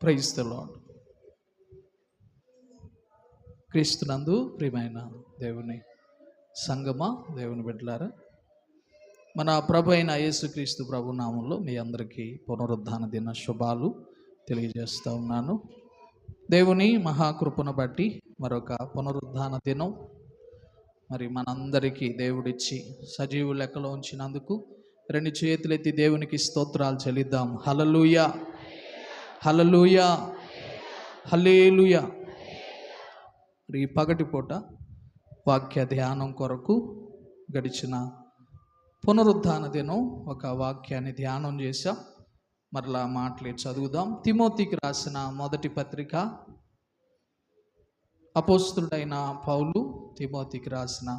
Praise the lord. క్రీస్తునందు ప్రియమైన దేవుని సంగమా, దేవుని బిడ్డలారా, మన ప్రభు అయిన యేసుక్రీస్తు ప్రభు నామంలో మీ అందరికీ పునరుద్ధాన దిన శుభాలు తెలియజేస్తూ ఉన్నాను. దేవుని మహాకృపను బట్టి మరొక పునరుద్ధాన దినం మరి మనందరికీ దేవుడిచ్చి సజీవు లెక్కలో ఉంచినందుకు రెండు చేతులెత్తి దేవునికి స్తోత్రాలు చెల్లిద్దాం. హల్లెలూయా, హల్లెలూయా, హల్లెలూయా. ఈ పగటిపూట వాక్య ధ్యానం కొరకు గడిచిన పునరుద్ధాన దినం ఒక వాక్యాన్ని ధ్యానం చేశాం. మరలా మాటలే చదువుదాం. తిమోతికి రాసిన మొదటి పత్రిక, అపోస్తులుడైన పౌలు తిమోతికి రాసిన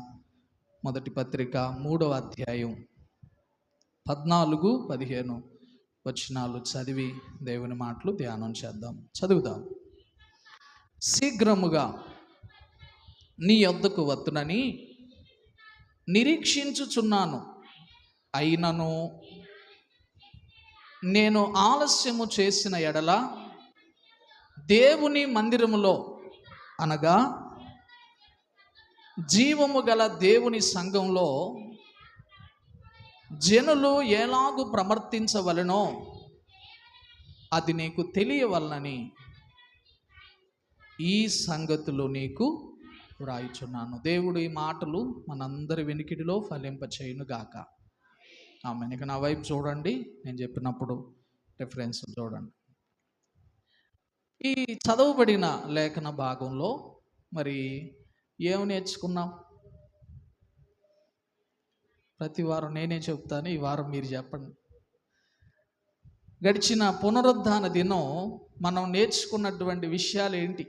మొదటి పత్రిక 3వ అధ్యాయం 14-15 వచనాలు చదివి దేవుని మాటలు ధ్యానం చేద్దాం. చదువుదాం. శీఘ్రముగా నీ యొద్దకు వత్తునని నిరీక్షించుచున్నాను, అయినను నేను ఆలస్యము చేసిన ఎడల దేవుని మందిరములో అనగా జీవము గల దేవుని సంఘంలో జనులు ఎలాగు ప్రవర్తించవలెనో అది నీకు తెలియవలనని ఈ సంగతులు నీకు వ్రాయుచున్నాను. దేవుడు ఈ మాటలు మనందరి వెనికిడిలో ఫలింపచేయునుగాక. ఆమె ఇక నా వైపు చూడండి, నేను చెప్పినప్పుడు రిఫరెన్స్ చూడండి. ఈ చదవబడిన లేఖన భాగంలో మరి ఏమి నేర్చుకున్నాం? ప్రతి వారం నేనే చెప్తాను, ఈ వారం మీరు చెప్పండి. గడిచిన పునరుద్ధాన దినం మనం నేర్చుకున్నటువంటి విషయాలు ఏంటి?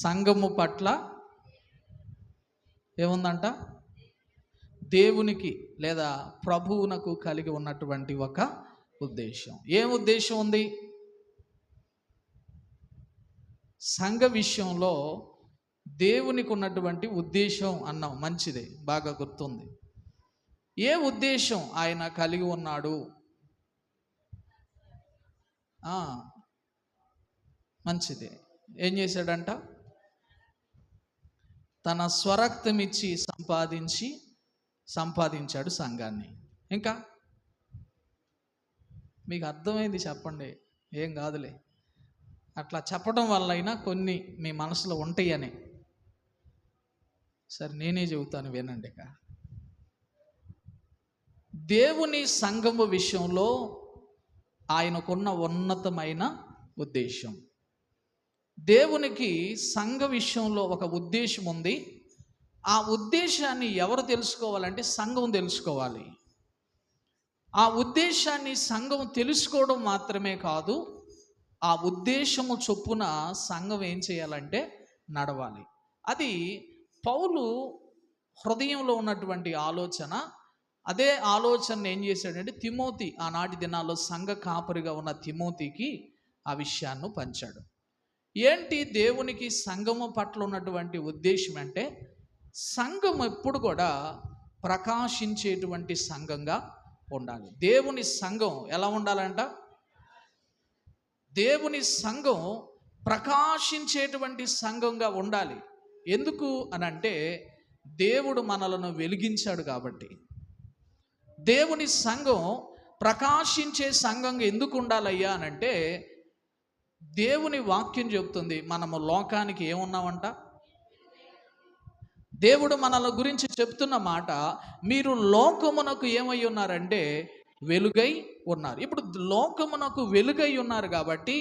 సంఘము పట్ల ఏముందంట? దేవునికి లేదా ప్రభువునకు కలిగి ఉన్నటువంటి ఒక ఉద్దేశం. ఏం ఉద్దేశం ఉంది? సంఘ విషయంలో దేవునికి ఉన్నటువంటి ఉద్దేశం అన్నాం. మంచిదే, బాగా గుర్తుంది. ఏ ఉద్దేశం ఆయన కలిగి ఉన్నాడు? మంచిదే. ఏం చేశాడంట? తన స్వరక్తం ఇచ్చి సంపాదించాడు సంఘాన్ని. ఇంకా మీకు అర్థమైంది చెప్పండి, ఏం కాదులే. అట్లా చెప్పడం వల్ల అయినా కొన్ని మీ మనసులో ఉంటాయని. సరే, నేనే చెబుతాను, వినండి. ఇక దేవుని సంఘము విషయంలో ఆయనకున్న ఉన్నతమైన ఉద్దేశం. దేవునికి సంఘ విషయంలో ఒక ఉద్దేశం ఉంది. ఆ ఉద్దేశాన్ని ఎవరు తెలుసుకోవాలంటే సంఘం తెలుసుకోవాలి. ఆ ఉద్దేశాన్ని సంఘం తెలుసుకోవడం మాత్రమే కాదు, ఆ ఉద్దేశము చొప్పున సంఘం ఏం చేయాలంటే నడవాలి. అది పౌలు హృదయంలో ఉన్నటువంటి ఆలోచన. అదే ఆలోచన ఏం చేశాడంటే తిమోతి, ఆనాటి దినాల్లో సంఘ కాపరిగా ఉన్న తిమోతికి ఆ విషయాన్ని పంచాడు. ఏంటి దేవునికి సంఘము పట్ల ఉన్నటువంటి ఉద్దేశం అంటే, సంఘం ఎప్పుడు కూడా ప్రకాశించేటువంటి సంఘంగా ఉండాలి. దేవుని సంఘం ఎలా ఉండాలంట? దేవుని సంఘం ప్రకాశించేటువంటి సంఘంగా ఉండాలి. ఎందుకు అనంటే, దేవుడు మనలను వెలిగించాడు కాబట్టి. దేవుని సంఘం ప్రకాశించే సంఘంగా ఎందుకు ఉండాలయ్యా అనంటే, దేవుని వాక్యం చెబుతుంది మనము లోకానికి ఏమున్నామంట. దేవుడు మనల గురించి చెప్తున్న మాట, మీరు లోకమునకు ఏమై ఉన్నారంటే వెలుగై ఉన్నారు. ఇప్పుడు లోకమునకు వెలుగై ఉన్నారు కాబట్టి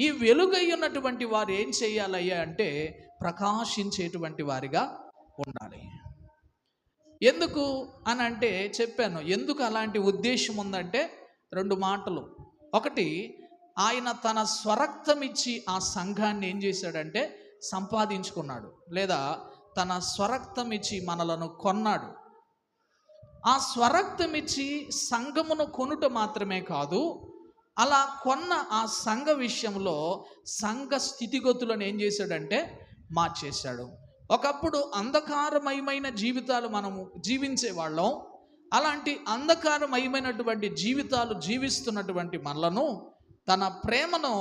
ఈ వెలుగై ఉన్నటువంటి వారు ఏం చేయాలయ్యా అంటే ప్రకాశించేటువంటి వారిగా ఉండాలి. ఎందుకు అని అంటే చెప్పాను. ఎందుకు అలాంటి ఉద్దేశం ఉందంటే 2 మాటలు. ఒకటి, ఆయన తన స్వరక్తం ఇచ్చి ఆ సంఘాన్ని ఏం చేశాడంటే సంపాదించుకున్నాడు, లేదా తన స్వరక్తం ఇచ్చి మనలను కొన్నాడు. ఆ స్వరక్తం ఇచ్చి సంఘమును కొనుట మాత్రమే కాదు, అలా కొన్న ఆ సంఘ విషయంలో సంఘ స్థితిగతులను ఏం చేశాడంటే మార్చేశాడు. ఒకప్పుడు అంధకారమయమైన జీవితాలు మనము జీవించే వాళ్ళం, అలాంటి అంధకారమయమైనటువంటి జీవితాలు జీవిస్తున్నటువంటి మనలను తన ప్రేమను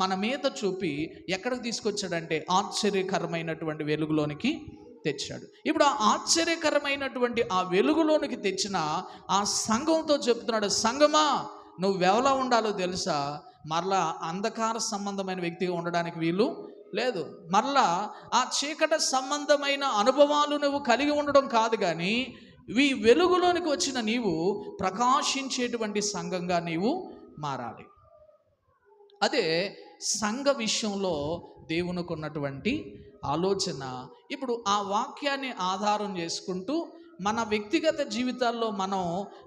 మన మీద చూపి ఎక్కడికి తీసుకొచ్చాడంటే ఆశ్చర్యకరమైనటువంటి వెలుగులోనికి తెచ్చాడు. ఇప్పుడు ఆ ఆశ్చర్యకరమైనటువంటి ఆ వెలుగులోనికి తెచ్చిన ఆ సంఘంతో చెప్తున్నాడు, సంఘమా నువ్వు ఎవలా ఉండాలో తెలుసా? మరలా అంధకార సంబంధమైన వ్యక్తిగా ఉండడానికి వీలు లేదు. మరలా ఆ చీకటి సంబంధమైన అనుభవాలు నువ్వు కలిగి ఉండడం కాదు, కానీ ఈ వెలుగులోనికి వచ్చిన నీవు ప్రకాశించేటువంటి సంఘంగా నీవు మారాలి. అదే సంఘ విషయంలో దేవునికి ఉన్నటువంటి ఆలోచన. ఇప్పుడు ఆ వాక్యాన్ని ఆధారం చేసుకుంటూ మన వ్యక్తిగత జీవితాల్లో మనం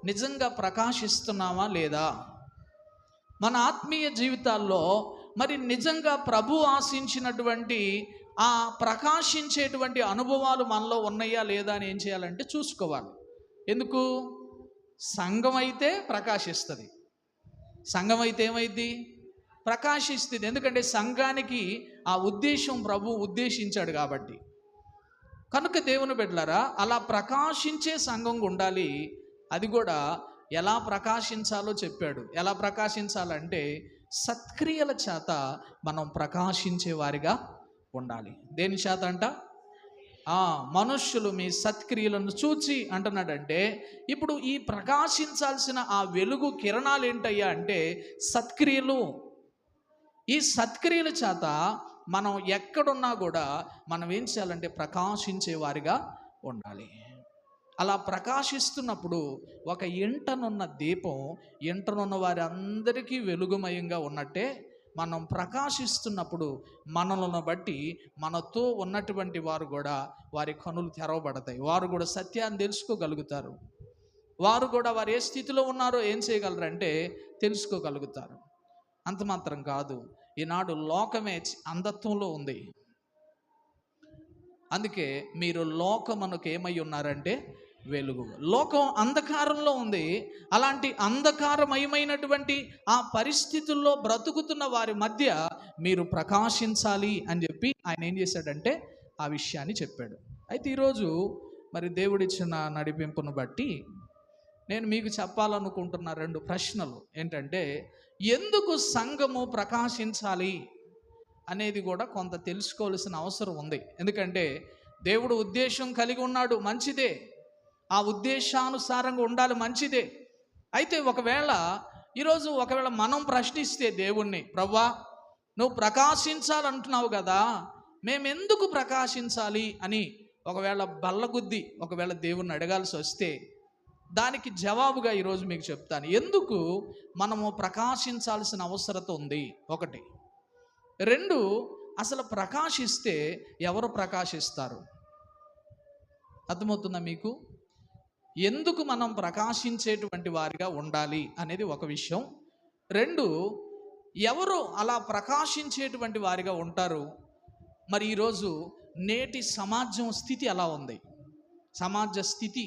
నిజంగా ప్రకాశిస్తున్నామా లేదా? మన ఆత్మీయ జీవితాల్లో మరి నిజంగా ప్రభు ఆశించినటువంటి ఆ ప్రకాశించేటువంటి అనుభవాలు మనలో ఉన్నాయా లేదా అని ఏం చేయాలంటే చూసుకోవాలి. ఎందుకు? సంఘం అయితే ప్రకాశిస్తుంది. సంఘం అయితే ఏమైంది? ప్రకాశిస్తుంది. ఎందుకంటే సంఘానికి ఆ ఉద్దేశం ప్రభు ఉద్దేశించాడు కాబట్టి. కనుక దేవుని బిడ్డలారా, అలా ప్రకాశించే సంఘం ఉండాలి. అది కూడా ఎలా ప్రకాశించాలో చెప్పాడు. ఎలా ప్రకాశించాలంటే సత్క్రియల చేత మనం ప్రకాశించే వారిగా ఉండాలి. దేని చేత అంట? మనుష్యులు మీ సత్క్రియలను చూచి అంటున్నాడంటే, ఇప్పుడు ఈ ప్రకాశించాల్సిన ఆ వెలుగు కిరణాలు ఏంటయ్యా అంటే సత్క్రియలు. ఈ సత్క్రియల చేత మనం ఎక్కడున్నా కూడా మనం ఏం చేయాలంటే ప్రకాశించే వారిగా ఉండాలి. అలా ప్రకాశిస్తున్నప్పుడు ఒక ఇంటనున్న దీపం ఇంటనున్న వారి అందరికీ వెలుగుమయంగా ఉన్నట్టే మనం ప్రకాశిస్తున్నప్పుడు మనలను బట్టి మనతో ఉన్నటువంటి వారు కూడా వారి కనులు తెరవబడతాయి. వారు కూడా సత్యాన్ని తెలుసుకోగలుగుతారు. వారు కూడా వారు ఏ స్థితిలో ఉన్నారో ఏం చేయగలరంటే తెలుసుకోగలుగుతారు. అంత మాత్రం కాదు, ఈనాడు లోకమే అంధత్వంలో ఉంది. అందుకే మీరు లోకమునకు ఏమై ఉన్నారంటే వెలుగు. లోకం అంధకారంలో ఉంది. అలాంటి అంధకారమయమైనటువంటి ఆ పరిస్థితుల్లో బ్రతుకుతున్న వారి మధ్య మీరు ప్రకాశించాలి అని చెప్పి ఆయన ఏం చేశాడంటే ఆ విషయాన్ని చెప్పాడు. అయితే ఈరోజు మరి దేవుడిచ్చిన నడిపింపును బట్టి నేను మీకు చెప్పాలనుకుంటున్న 2 ప్రశ్నలు ఏంటంటే, ఎందుకు సంఘము ప్రకాశించాలి అనేది కూడా కొంత తెలుసుకోవాల్సిన అవసరం ఉంది. ఎందుకంటే దేవుడు ఉద్దేశం కలిగి ఉన్నాడు, మంచిదే. ఆ ఉద్దేశానుసారంగా ఉండాలి, మంచిదే. అయితే ఈరోజు ఒకవేళ మనం ప్రశ్నిస్తే దేవుణ్ణి, ప్రభువా నువ్వు ప్రకాశించాలంటున్నావు కదా, మేమెందుకు ప్రకాశించాలి అని ఒకవేళ బల్లగుద్ది ఒకవేళ దేవుణ్ణి అడగాల్సి వస్తే దానికి జవాబుగా ఈరోజు మీకు చెప్తాను. ఎందుకు మనము ప్రకాశించాల్సిన అవసరత ఉంది? 1. 2, అసలు ప్రకాశిస్తే ఎవరు ప్రకాశిస్తారు? అర్థమవుతుందా మీకు? ఎందుకు మనం ప్రకాశించేటువంటి వారిగా ఉండాలి అనేది ఒక విషయం. 2, ఎవరు అలా ప్రకాశించేటువంటి వారిగా ఉంటారు? మరి ఈరోజు నేటి సమాజం స్థితి ఎలా ఉంది? సమాజ స్థితి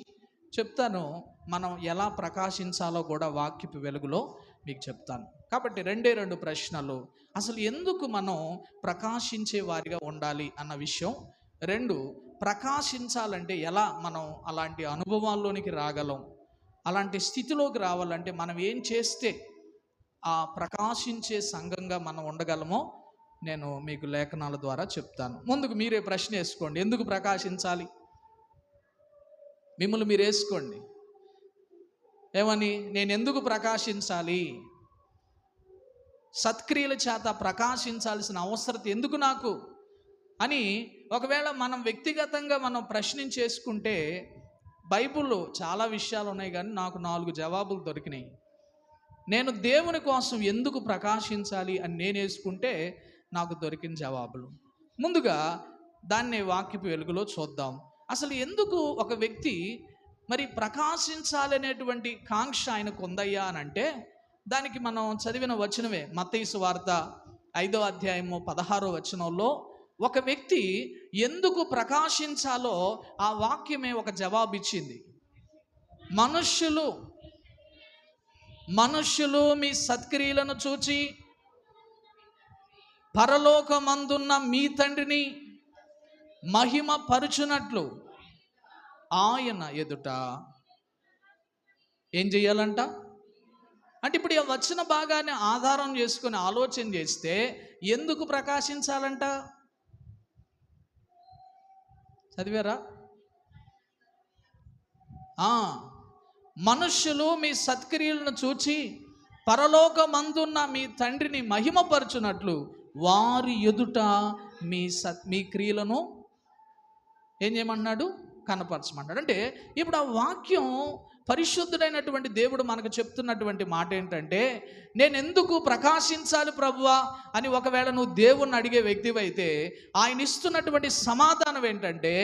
చెప్తాను. మనం ఎలా ప్రకాశించాలో కూడా వాక్యపు వెలుగులో మీకు చెప్తాను. కాబట్టి 2 ప్రశ్నలు. అసలు ఎందుకు మనం ప్రకాశించే వారిగా ఉండాలి అన్న విషయం. 2, ప్రకాశించాలంటే ఎలా మనం అలాంటి అనుభవాల్లోనికి రాగలం, అలాంటి స్థితిలోకి రావాలంటే మనం ఏం చేస్తే ఆ ప్రకాశించే సంఘంగా మనం ఉండగలమో నేను మీకు లేఖనాల ద్వారా చెప్తాను. ముందుకు మీరే ప్రశ్న వేసుకోండి, ఎందుకు ప్రకాశించాలి? మిమ్మల్ని మీరు వేసుకోండి. ఏమని? నేను ఎందుకు ప్రకాశించాలి? సత్క్రియల చేత ప్రకాశించాల్సిన అవసరం ఎందుకు నాకు అని ఒకవేళ మనం వ్యక్తిగతంగా మనం ప్రశ్నించేసుకుంటే బైబిల్లో చాలా విషయాలు ఉన్నాయి, కానీ నాకు 4 జవాబులు దొరికినాయి. నేను దేవుని కోసం ఎందుకు ప్రకాశించాలి అని నేను వేసుకుంటే నాకు దొరికిన జవాబులు. ముందుగా దాన్ని వాక్యపు వెలుగులో చూద్దాం. అసలు ఎందుకు ఒక వ్యక్తి మరి ప్రకాశించాలనేటువంటి కాంక్ష ఆయనకు ఉందయ్యా అని అంటే దానికి మనం చదివిన వచనమే మత్తయి సువార్త 5వ అధ్యాయము 16వ వచనంలో ఒక వ్యక్తి ఎందుకు ప్రకాశించాలో ఆ వాక్యమే ఒక జవాబు ఇచ్చింది. మనుష్యులు మీ సత్క్రియలను చూచి పరలోకమందున్న మీ తండ్రిని మహిమ పరుచునట్లు ఆయన ఎదుట ఏం చెయ్యాలంట అంటే ఇప్పుడు ఈ వచ్చిన భాగాన్ని ఆధారం చేసుకొని ఆలోచన చేస్తే ఎందుకు ప్రకాశించాలంట? చదివారా? మనుష్యులు మీ సత్క్రియలను చూచి పరలోకమందున్న మీ తండ్రిని మహిమపరచునట్లు వారి ఎదుట మీ క్రియలను ఏం చేయమంటున్నాడు? కనపరచమంటాడు. అంటే ఇప్పుడు ఆ వాక్యం, పరిశుద్ధుడైనటువంటి దేవుడు మనకు చెప్తున్నటువంటి మాట ఏంటంటే, నేను ఎందుకు ప్రకాశించాలి ప్రభువా అని ఒకవేళ నువ్వు దేవుణ్ణి అడిగే వ్యక్తివైతే ఆయన ఇస్తున్నటువంటి సమాధానం ఏంటంటే,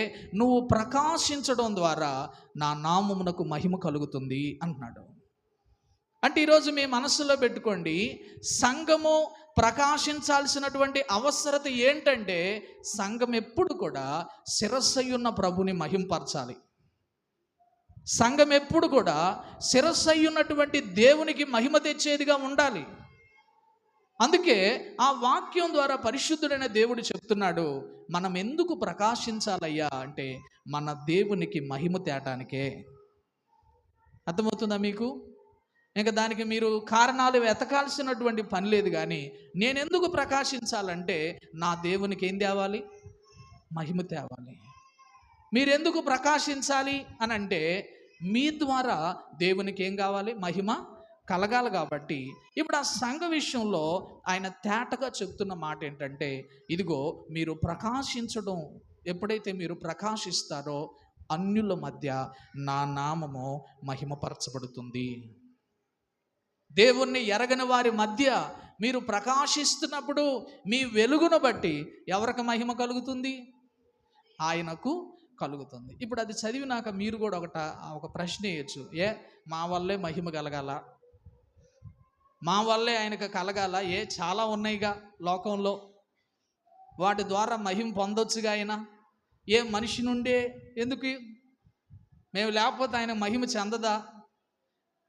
నువ్వు ప్రకాశించడం ద్వారా నా నామమునకు మహిమ కలుగుతుంది అంటున్నాడు. అంటే ఈరోజు మీ మనస్సులో పెట్టుకోండి, సంఘము ప్రకాశించాల్సినటువంటి అవసరత ఏంటంటే, సంఘం ఎప్పుడు కూడా శిరస్సయ్యున్న ప్రభుని మహింపరచాలి. సంఘం ఎప్పుడు కూడా శిరస్సయ్యున్నటువంటి దేవునికి మహిమ తెచ్చేదిగా ఉండాలి. అందుకే ఆ వాక్యం ద్వారా పరిశుద్ధుడైన దేవుడు చెప్తున్నాడు, మనం ఎందుకు ప్రకాశించాలయ్యా అంటే మన దేవునికి మహిమ తేటానికే. అర్థమవుతుందా మీకు? ఇంకా దానికి మీరు కారణాలు వెతకాల్సినటువంటి పని లేదు. కానీ నేను ఎందుకు ప్రకాశించాలంటే నా దేవునికి ఏం తేవాలి? మహిమ తేవాలి. మీరెందుకు ప్రకాశించాలి అని అంటే మీ ద్వారా దేవునికి ఏం కావాలి? మహిమ కలగాలి. కాబట్టి ఇప్పుడు ఆ సంఘ విషయంలో ఆయన తేటగా చెప్తున్న మాట ఏంటంటే, ఇదిగో మీరు ప్రకాశించడం, ఎప్పుడైతే మీరు ప్రకాశిస్తారో అన్యుల మధ్య నా నామము మహిమపరచబడుతుంది. దేవుణ్ణి ఎరగని వారి మధ్య మీరు ప్రకాశిస్తున్నప్పుడు మీ వెలుగును బట్టి ఎవరికి మహిమ కలుగుతుంది? ఆయనకు కలుగుతుంది. ఇప్పుడు అది చదివినాక మీరు కూడా ఒక ప్రశ్న వేయచ్చు, మా వల్లే మహిమ కలగాల, మా వల్లే ఆయనకు కలగాల, చాలా ఉన్నాయిగా లోకంలో, వాటి ద్వారా మహిమ పొందొచ్చుగా ఆయన, మనిషి నుండే ఎందుకు? మేము లేకపోతే ఆయన మహిమ చెందదా?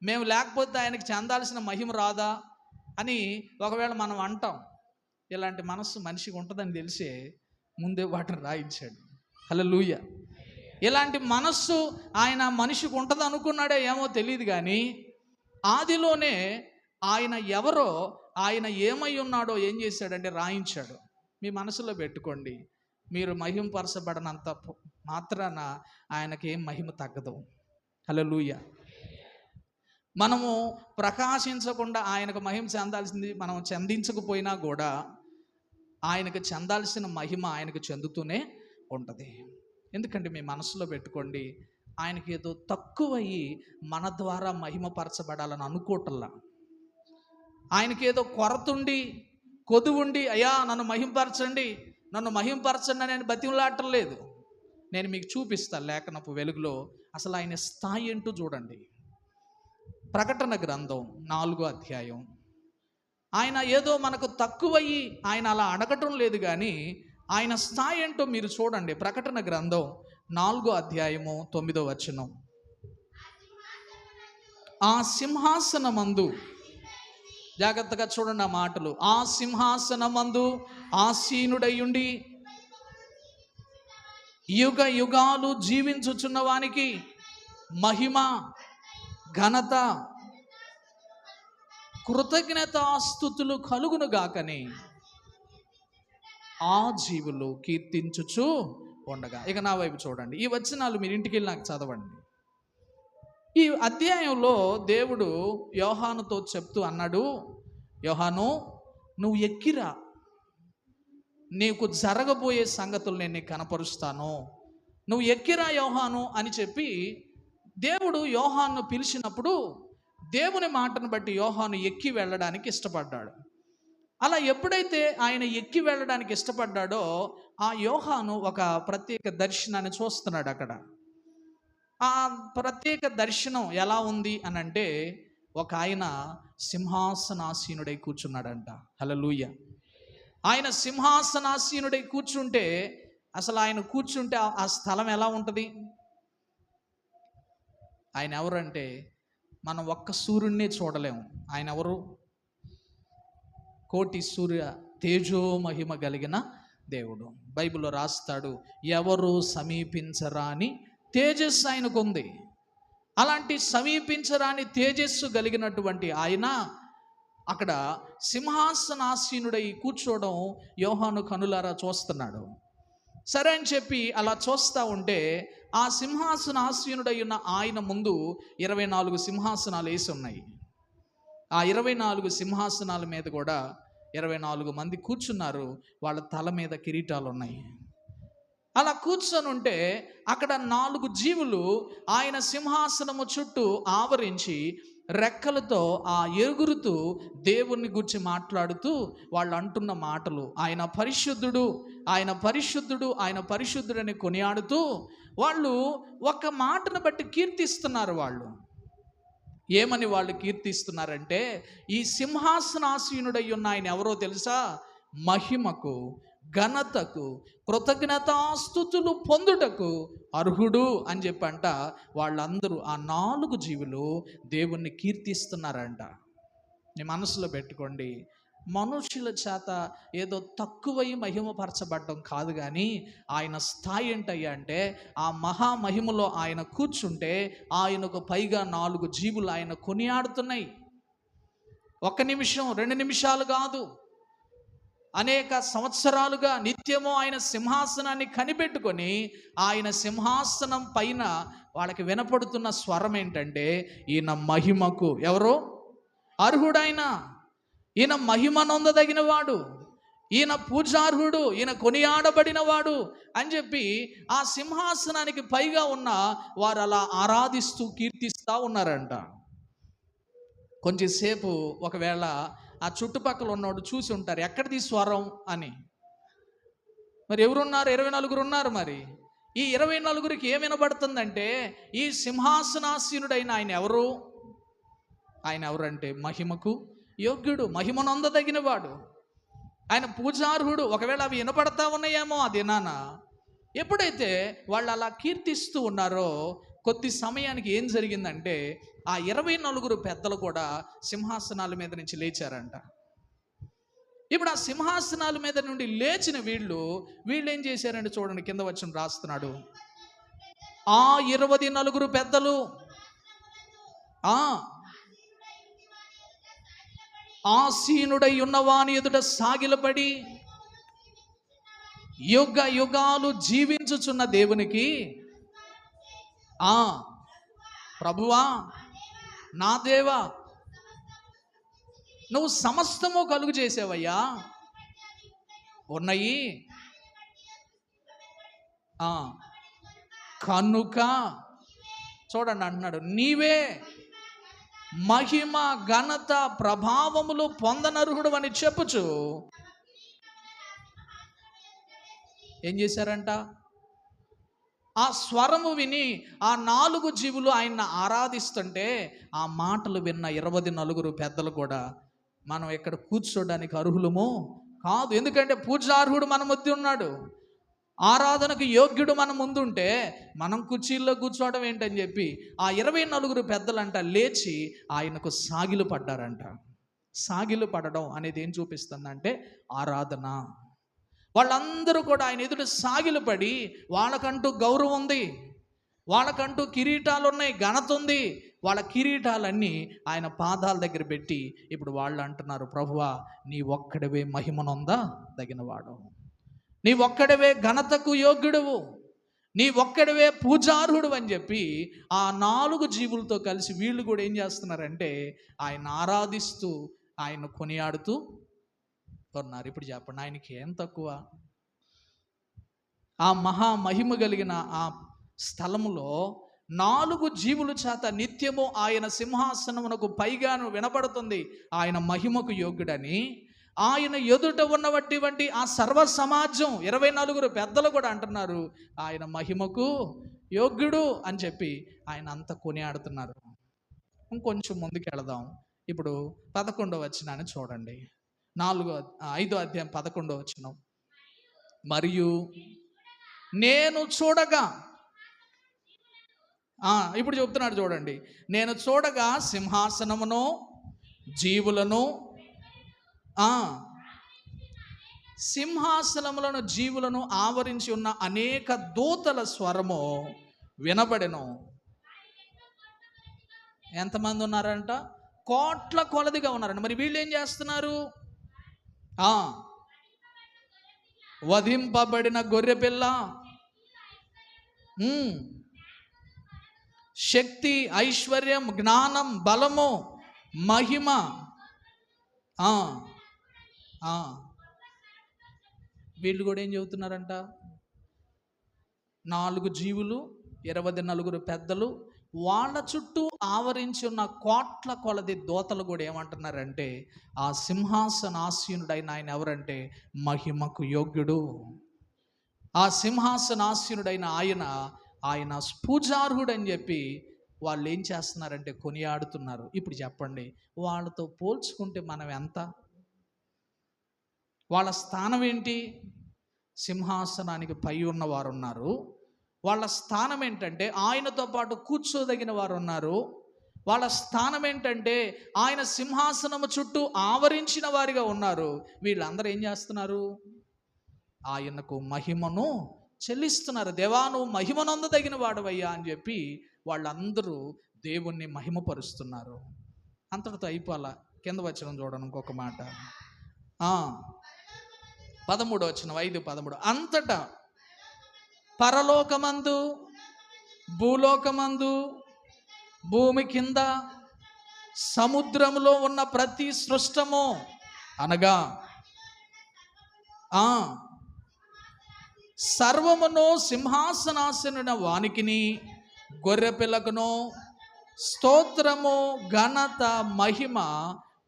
మేము లేకపోతే ఆయనకి చెందాల్సిన మహిమ రాదా అని ఒకవేళ మనం అంటాం. ఇలాంటి మనస్సు మనిషికి ఉంటుందని తెలిసే ముందే వాటిని రాయించాడు. హల్లెలూయా. ఇలాంటి మనస్సు ఆయన మనిషికి ఉంటుంది అనుకున్నాడే ఏమో తెలియదు. కానీ ఆదిలోనే ఆయన ఎవరో, ఆయన ఏమై ఉన్నాడో ఏం చేశాడంటే రాయించాడు. మీ మనసులో పెట్టుకోండి, మీరు మహిమపరచబడినంత మాత్రాన ఆయనకి ఏం మహిమ తగ్గదు. హల్లెలూయా. మనము ప్రకాశించకుండా ఆయనకు మహిమ చెందాల్సింది మనం చెందించకపోయినా కూడా ఆయనకు చెందాల్సిన మహిమ ఆయనకు చెందుతూనే ఉంటుంది. ఎందుకంటే మీ మనసులో పెట్టుకోండి, ఆయనకి ఏదో తక్కువయ్యి మన ద్వారా మహిమపరచబడాలని అనుకోవటంలా, ఆయనకి ఏదో కొరతుండి కొదువుండి అయ్యా నన్ను మహింపరచండి అని బతిమలాడటం లేదు. నేను మీకు చూపిస్తాను లేఖనపు వెలుగులో అసలు ఆయన స్థాయి ఏంటో చూడండి. ప్రకటన గ్రంథం 4వ అధ్యాయం. ఆయన ఏదో మనకు తక్కువయ్యి ఆయన అలా అడగటం లేదు. కానీ ఆయన స్థాయి ఏంటో మీరు చూడండి. ప్రకటన గ్రంథం 4వ అధ్యాయము 9వ వచనం. ఆ సింహాసనమందు, జాగ్రత్తగా చూడండి ఆ మాటలు, ఆ సింహాసనమందు ఆసీనుడయ్యుండి యుగ యుగాలు జీవించుచున్న వానికి మహిమ, ఘనత, కృతజ్ఞతాస్తుతులు కలుగును గాకని ఆ జీవులు కీర్తించుచు ఉండగా. ఇక నా వైపు చూడండి, ఈ వచనాలు మీరు ఇంటికి వెళ్ళి నాకు చదవండి. ఈ అధ్యాయంలో దేవుడు యోహానుతో చెప్తూ అన్నాడు, యోహాను నువ్వు ఎక్కిరా, నీకు జరగబోయే సంగతులు నేను నీకు కనపరుస్తాను, నువ్వు ఎక్కిరా యోహాను అని చెప్పి దేవుడు యోహాను పిలిచినప్పుడు దేవుని మాటను బట్టి యోహాను ఎక్కి వెళ్ళడానికి ఇష్టపడ్డాడు. అలా ఎప్పుడైతే ఆయన ఎక్కి వెళ్ళడానికి ఇష్టపడ్డాడో ఆ యోహాను ఒక ప్రత్యేక దర్శనాన్ని చూస్తున్నాడు. అక్కడ ఆ ప్రత్యేక దర్శనం ఎలా ఉంది అని అంటే, ఒక ఆయన సింహాసనాసీనుడై కూర్చున్నాడంట. హల్లెలూయా. ఆయన సింహాసనాసీనుడై కూర్చుంటే అసలు ఆయన కూర్చుంటే ఆ స్థలం ఎలా ఉంటుంది? ఆయన ఎవరంటే మనం ఒక్క సూర్యుడినే చూడలేము. ఆయన ఎవరు? కోటి సూర్య తేజో మహిమ కలిగిన దేవుడు. బైబిల్లో రాస్తాడు, ఎవరు సమీపించరాని తేజస్సు ఆయనకు ఉంది. అలాంటి సమీపించరాని తేజస్సు కలిగినటువంటి ఆయన అక్కడ సింహాసనాసీనుడై కూర్చోవడం యోహాను కనులారా చూస్తున్నాడు. సరే అని చెప్పి అలా చూస్తూ ఉంటే ఆ సింహాసనాసీనుడై ఉన్న ఆయన ముందు 24 సింహాసనాలు వేసి ఉన్నాయి. ఆ 24 సింహాసనాల మీద కూడా 24 మంది కూర్చున్నారు. వాళ్ళ తల మీద కిరీటాలు ఉన్నాయి. అలా కూర్చొని ఉంటే అక్కడ 4 జీవులు ఆయన సింహాసనము చుట్టూ ఆవరించి రెక్కలతో ఎగురుతూ దేవుణ్ణి గురించి మాట్లాడుతూ వాళ్ళు అంటున్న మాటలు, ఆయన పరిశుద్ధుడు, ఆయన పరిశుద్ధుడు, ఆయన పరిశుద్ధుడని కొనియాడుతూ వాళ్ళు ఒక మాటను బట్టి కీర్తిస్తున్నారు. ఏమని వాళ్ళు కీర్తిస్తున్నారంటే, ఈ సింహాసనాసీనుడై ఉన్న ఆయన ఎవరో తెలుసా? మహిమకు, ఘనతకు, కృతజ్ఞతాస్తుతులు పొందుటకు అర్హుడు అని చెప్పంట. వాళ్ళందరూ ఆ 4 జీవులు దేవుణ్ణి కీర్తిస్తున్నారంట. నీ మనసులో పెట్టుకోండి, మనుషుల చేత ఏదో తక్కువై మహిమపరచబడ్డం కాదు, కానీ ఆయన స్థాయి ఏంటయ్యా అంటే ఆ మహామహిమలో ఆయన కూర్చుంటే ఆయనకు పైగా 4 జీవులు ఆయన కొనియాడుతున్నాయి. 1 నిమిషం 2 నిమిషాలు కాదు, అనేక సంవత్సరాలుగా నిత్యము ఆయన సింహాసనాన్ని కనిపెట్టుకొని ఆయన సింహాసనం పైన వాళ్ళకి వినపడుతున్న స్వరం ఏంటంటే, ఈయన మహిమకు ఎవరో అర్హుడైన, ఈయన మహిమ నొందదగిన వాడు, ఈయన పూజార్హుడు, ఈయన కొనియాడబడిన వాడు అని చెప్పి ఆ సింహాసనానికి పైగా ఉన్న వారు అలా ఆరాధిస్తూ కీర్తిస్తూ ఉన్నారంట. కొంచెంసేపు ఒకవేళ ఆ చుట్టుపక్కల ఉన్నవాడు చూసి ఉంటారు, ఎక్కడిది స్వరం అని. మరి ఎవరున్నారు? 24 ఉన్నారు. మరి ఈ 24కి ఏం వినబడుతుందంటే, ఈ సింహాసనాసీనుడైన ఆయన ఎవరు? ఆయన ఎవరంటే మహిమకు యోగ్యుడు, మహిమనొందదగిన వాడు, ఆయన పూజార్హుడు. ఒకవేళ అవి వినపడతా ఉన్నాయేమో ఆ దినాన. ఎప్పుడైతే వాళ్ళు అలా కీర్తిస్తూ ఉన్నారో కొద్ది సమయానికి ఏం జరిగిందంటే, ఆ 24 పెద్దలు కూడా సింహాసనాల మీద నుంచి లేచారంట. ఇప్పుడు ఆ సింహాసనాల మీద నుండి లేచిన వీళ్ళు ఏం చేశారంటే చూడండి, కింద వచ్చిన రాస్తున్నాడు. ఆ 24 పెద్దలు ఆసీనుడై ఉన్నవాని ఎదుట సాగిలపడి యుగ యుగాలు జీవించుచున్న దేవునికి, ప్రభువా, నా దేవా, నువ్వు సమస్తము కలుగు చేసావయ్యా, ఉన్నాయి కనుక చూడండి అంటున్నాడు, నీవే మహిమ ఘనత ప్రభావములు పొందనర్హుడు అని చెప్పుచు ఏం చేశారంట? ఆ స్వరము విని ఆ 4 జీవులు ఆయన ఆరాధిస్తుంటే ఆ మాటలు విన్న 24 పెద్దలు కూడా మనం ఇక్కడ కూర్చోడానికి అర్హులము కాదు. ఎందుకంటే పూజార్హుడు మన మధ్య ఉన్నాడు, ఆరాధనకు యోగ్యుడు మన ముందుంటే మనం కుర్చీల్లో కూర్చోవడం ఏంటని చెప్పి ఆ 24 పెద్దలంట లేచి ఆయనకు సాగిలు పడ్డారంట. సాగిలు పడడం అనేది ఏం చూపిస్తుందంటే ఆరాధన. వాళ్ళందరూ కూడా ఆయన ఎదుట సాగిలు పడి, వాళ్ళకంటూ గౌరవం ఉంది, వాళ్ళకంటూ కిరీటాలు ఉన్నాయి, ఘనత ఉంది. వాళ్ళ కిరీటాలన్నీ ఆయన పాదాల దగ్గర పెట్టి ఇప్పుడు వాళ్ళు అంటున్నారు, ప్రభువా, నీ ఒక్కడివే మహిమనొంద దగినవాడు, నీ ఒక్కడివే ఘనతకు యోగ్యుడువు, నీ ఒక్కడివే పూజార్హుడు అని చెప్పి ఆ 4 జీవులతో కలిసి వీళ్ళు కూడా ఏం చేస్తున్నారంటే ఆయన ఆరాధిస్తూ ఆయన కొనియాడుతూ ఉన్నారు. ఇప్పుడు చెప్పండి, ఆయనకి ఏం తక్కువ? ఆ మహిమ కలిగిన ఆ స్థలములో 4 జీవుల చేత నిత్యము ఆయన సింహాసనమునకు పైగాను వినపడుతుంది ఆయన మహిమకు యోగ్యుడని. ఆయన ఎదుట ఉన్నటువంటి ఆ సర్వ సమాజం 24 పెద్దలు కూడా అంటున్నారు ఆయన మహిమకు యోగ్యుడు అని చెప్పి ఆయన అంత కొనియాడుతున్నారు. ఇంకొంచెం ముందుకు వెళదాం. ఇప్పుడు 11వ వచనాన్ని చూడండి. 5వ అధ్యాయం 11వ వచనం. మరియు నేను చూడగా, ఇప్పుడు చెప్తున్నాడు చూడండి, నేను చూడగా సింహాసనమును జీవులను, సింహాసనములను జీవులను ఆవరించి ఉన్న అనేక దూతల స్వరము వినబడెను. ఎంతమంది ఉన్నారంట? కోట్ల కొలదిగా ఉన్నారంట. మరి వీళ్ళు ఏం చేస్తున్నారు? ఆ వధింపబడిన గొర్రెపిల్ల, శక్తి, ఐశ్వర్యం, జ్ఞానం, బలము, మహిమ, ఆ ఆ వీళ్ళు కూడా ఏం చెబుతున్నారంట? 4 జీవులు, 24 పెద్దలు, వాళ్ళ చుట్టూ ఆవరించి ఉన్న కోట్ల కొలది దోతలు కూడా ఏమంటున్నారంటే, ఆ సింహాసనాసీనుడైన ఆయన ఎవరంటే మహిమకు యోగ్యుడు. ఆ సింహాసనాసీనుడైన ఆయన పూజార్హుడు అని చెప్పి వాళ్ళు ఏం చేస్తున్నారంటే కొనియాడుతున్నారు. ఇప్పుడు చెప్పండి, వాళ్ళతో పోల్చుకుంటే మనం ఎంత? వాళ్ళ స్థానం ఏంటి? సింహాసనానికి పై ఉన్నవారు ఉన్నారు. వాళ్ళ స్థానం ఏంటంటే ఆయనతో పాటు కూర్చోదగిన వారు ఉన్నారు. వాళ్ళ స్థానం ఏంటంటే ఆయన సింహాసనము చుట్టూ ఆవరించిన వారిగా ఉన్నారు. వీళ్ళందరూ ఏం చేస్తున్నారు? ఆయనకు మహిమను చెల్లిస్తున్నారు. దేవా, నువ్వు మహిమనందదగిన వాడవయ్యా అని చెప్పి వాళ్ళందరూ దేవుణ్ణి మహిమపరుస్తున్నారు. అంతటితో అయిపోలా. కింద వచనం చూడండి, ఇంకొక మాట. 13వ వచనం, 5:13. అంతటా పరలోకమందు, భూలోకమందు, భూమి కింద, సముద్రములో ఉన్న ప్రతి సృష్టము, అనగా సర్వమును సింహాసనాసనుడ వానికిని గొర్రెపిల్లకును స్తోత్రము, ఘనత, మహిమ,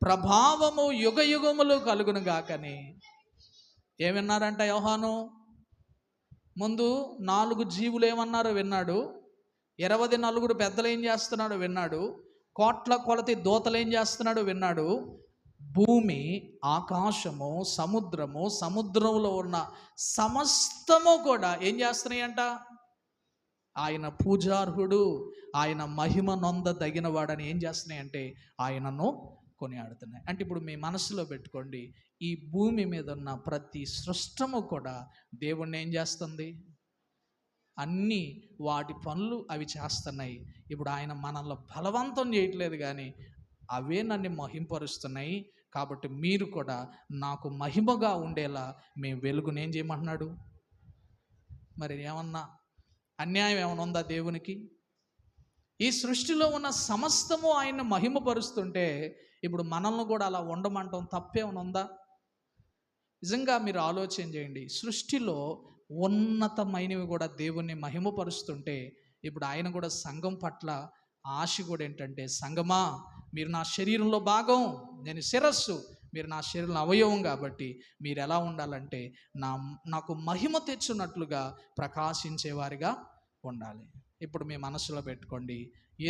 ప్రభావము యుగయుగములు కలుగును గాకని. ఏమన్నారంట యోహాను? ముందు 4 జీవులు ఏమన్నారో విన్నాడు, 24 పెద్దలు ఏం చేస్తున్నాడో విన్నాడు, కోట్ల కొలతి దూతలు ఏం చేస్తున్నాడో విన్నాడు. భూమి, ఆకాశము, సముద్రము, సముద్రంలో ఉన్న సమస్తము కూడా ఏం చేస్తున్నాయంట? ఆయన పూజార్హుడు, ఆయన మహిమ నొందదగిన వాడని ఏం చేస్తున్నాయంటే ఆయనను కొనియాడుతున్నాయి. అంటే ఇప్పుడు మీ మనసులో పెట్టుకోండి, ఈ భూమి మీద ఉన్న ప్రతి సృష్టము కూడా దేవుణ్ణి ఏం చేస్తుంది? అన్నీ వాటి పనులు అవి చేస్తున్నాయి. ఇప్పుడు ఆయన మనల్ని బలవంతం చేయట్లేదు, కానీ అవే నన్ను మహింపరుస్తున్నాయి. కాబట్టి మీరు కూడా నాకు మహిమగా ఉండేలా మేము వెలుగునేం చేయమంటున్నాడు? మరి ఏమన్నా అన్యాయం ఏమైనా ఉందా దేవునికి? ఈ సృష్టిలో ఉన్న సమస్తము ఆయన మహిమపరుస్తుంటే ఇప్పుడు మనల్ని కూడా అలా ఉండమంటాం తప్పేమైనా ఉందా? నిజంగా మీరు ఆలోచన చేయండి. సృష్టిలో ఉన్నతమైనవి కూడా దేవుణ్ణి మహిమపరుస్తుంటే ఇప్పుడు ఆయన కూడా సంఘం పట్ల ఆశ కూడా ఏంటంటే, సంఘమా, మీరు నా శరీరంలో భాగం, నేను శిరస్సు, మీరు నా శరీరంలో అవయవం, కాబట్టి మీరు ఎలా ఉండాలంటే నాకు మహిమ తెచ్చున్నట్లుగా ప్రకాశించేవారిగా ఉండాలి. ఇప్పుడు మీ మనసులో పెట్టుకోండి,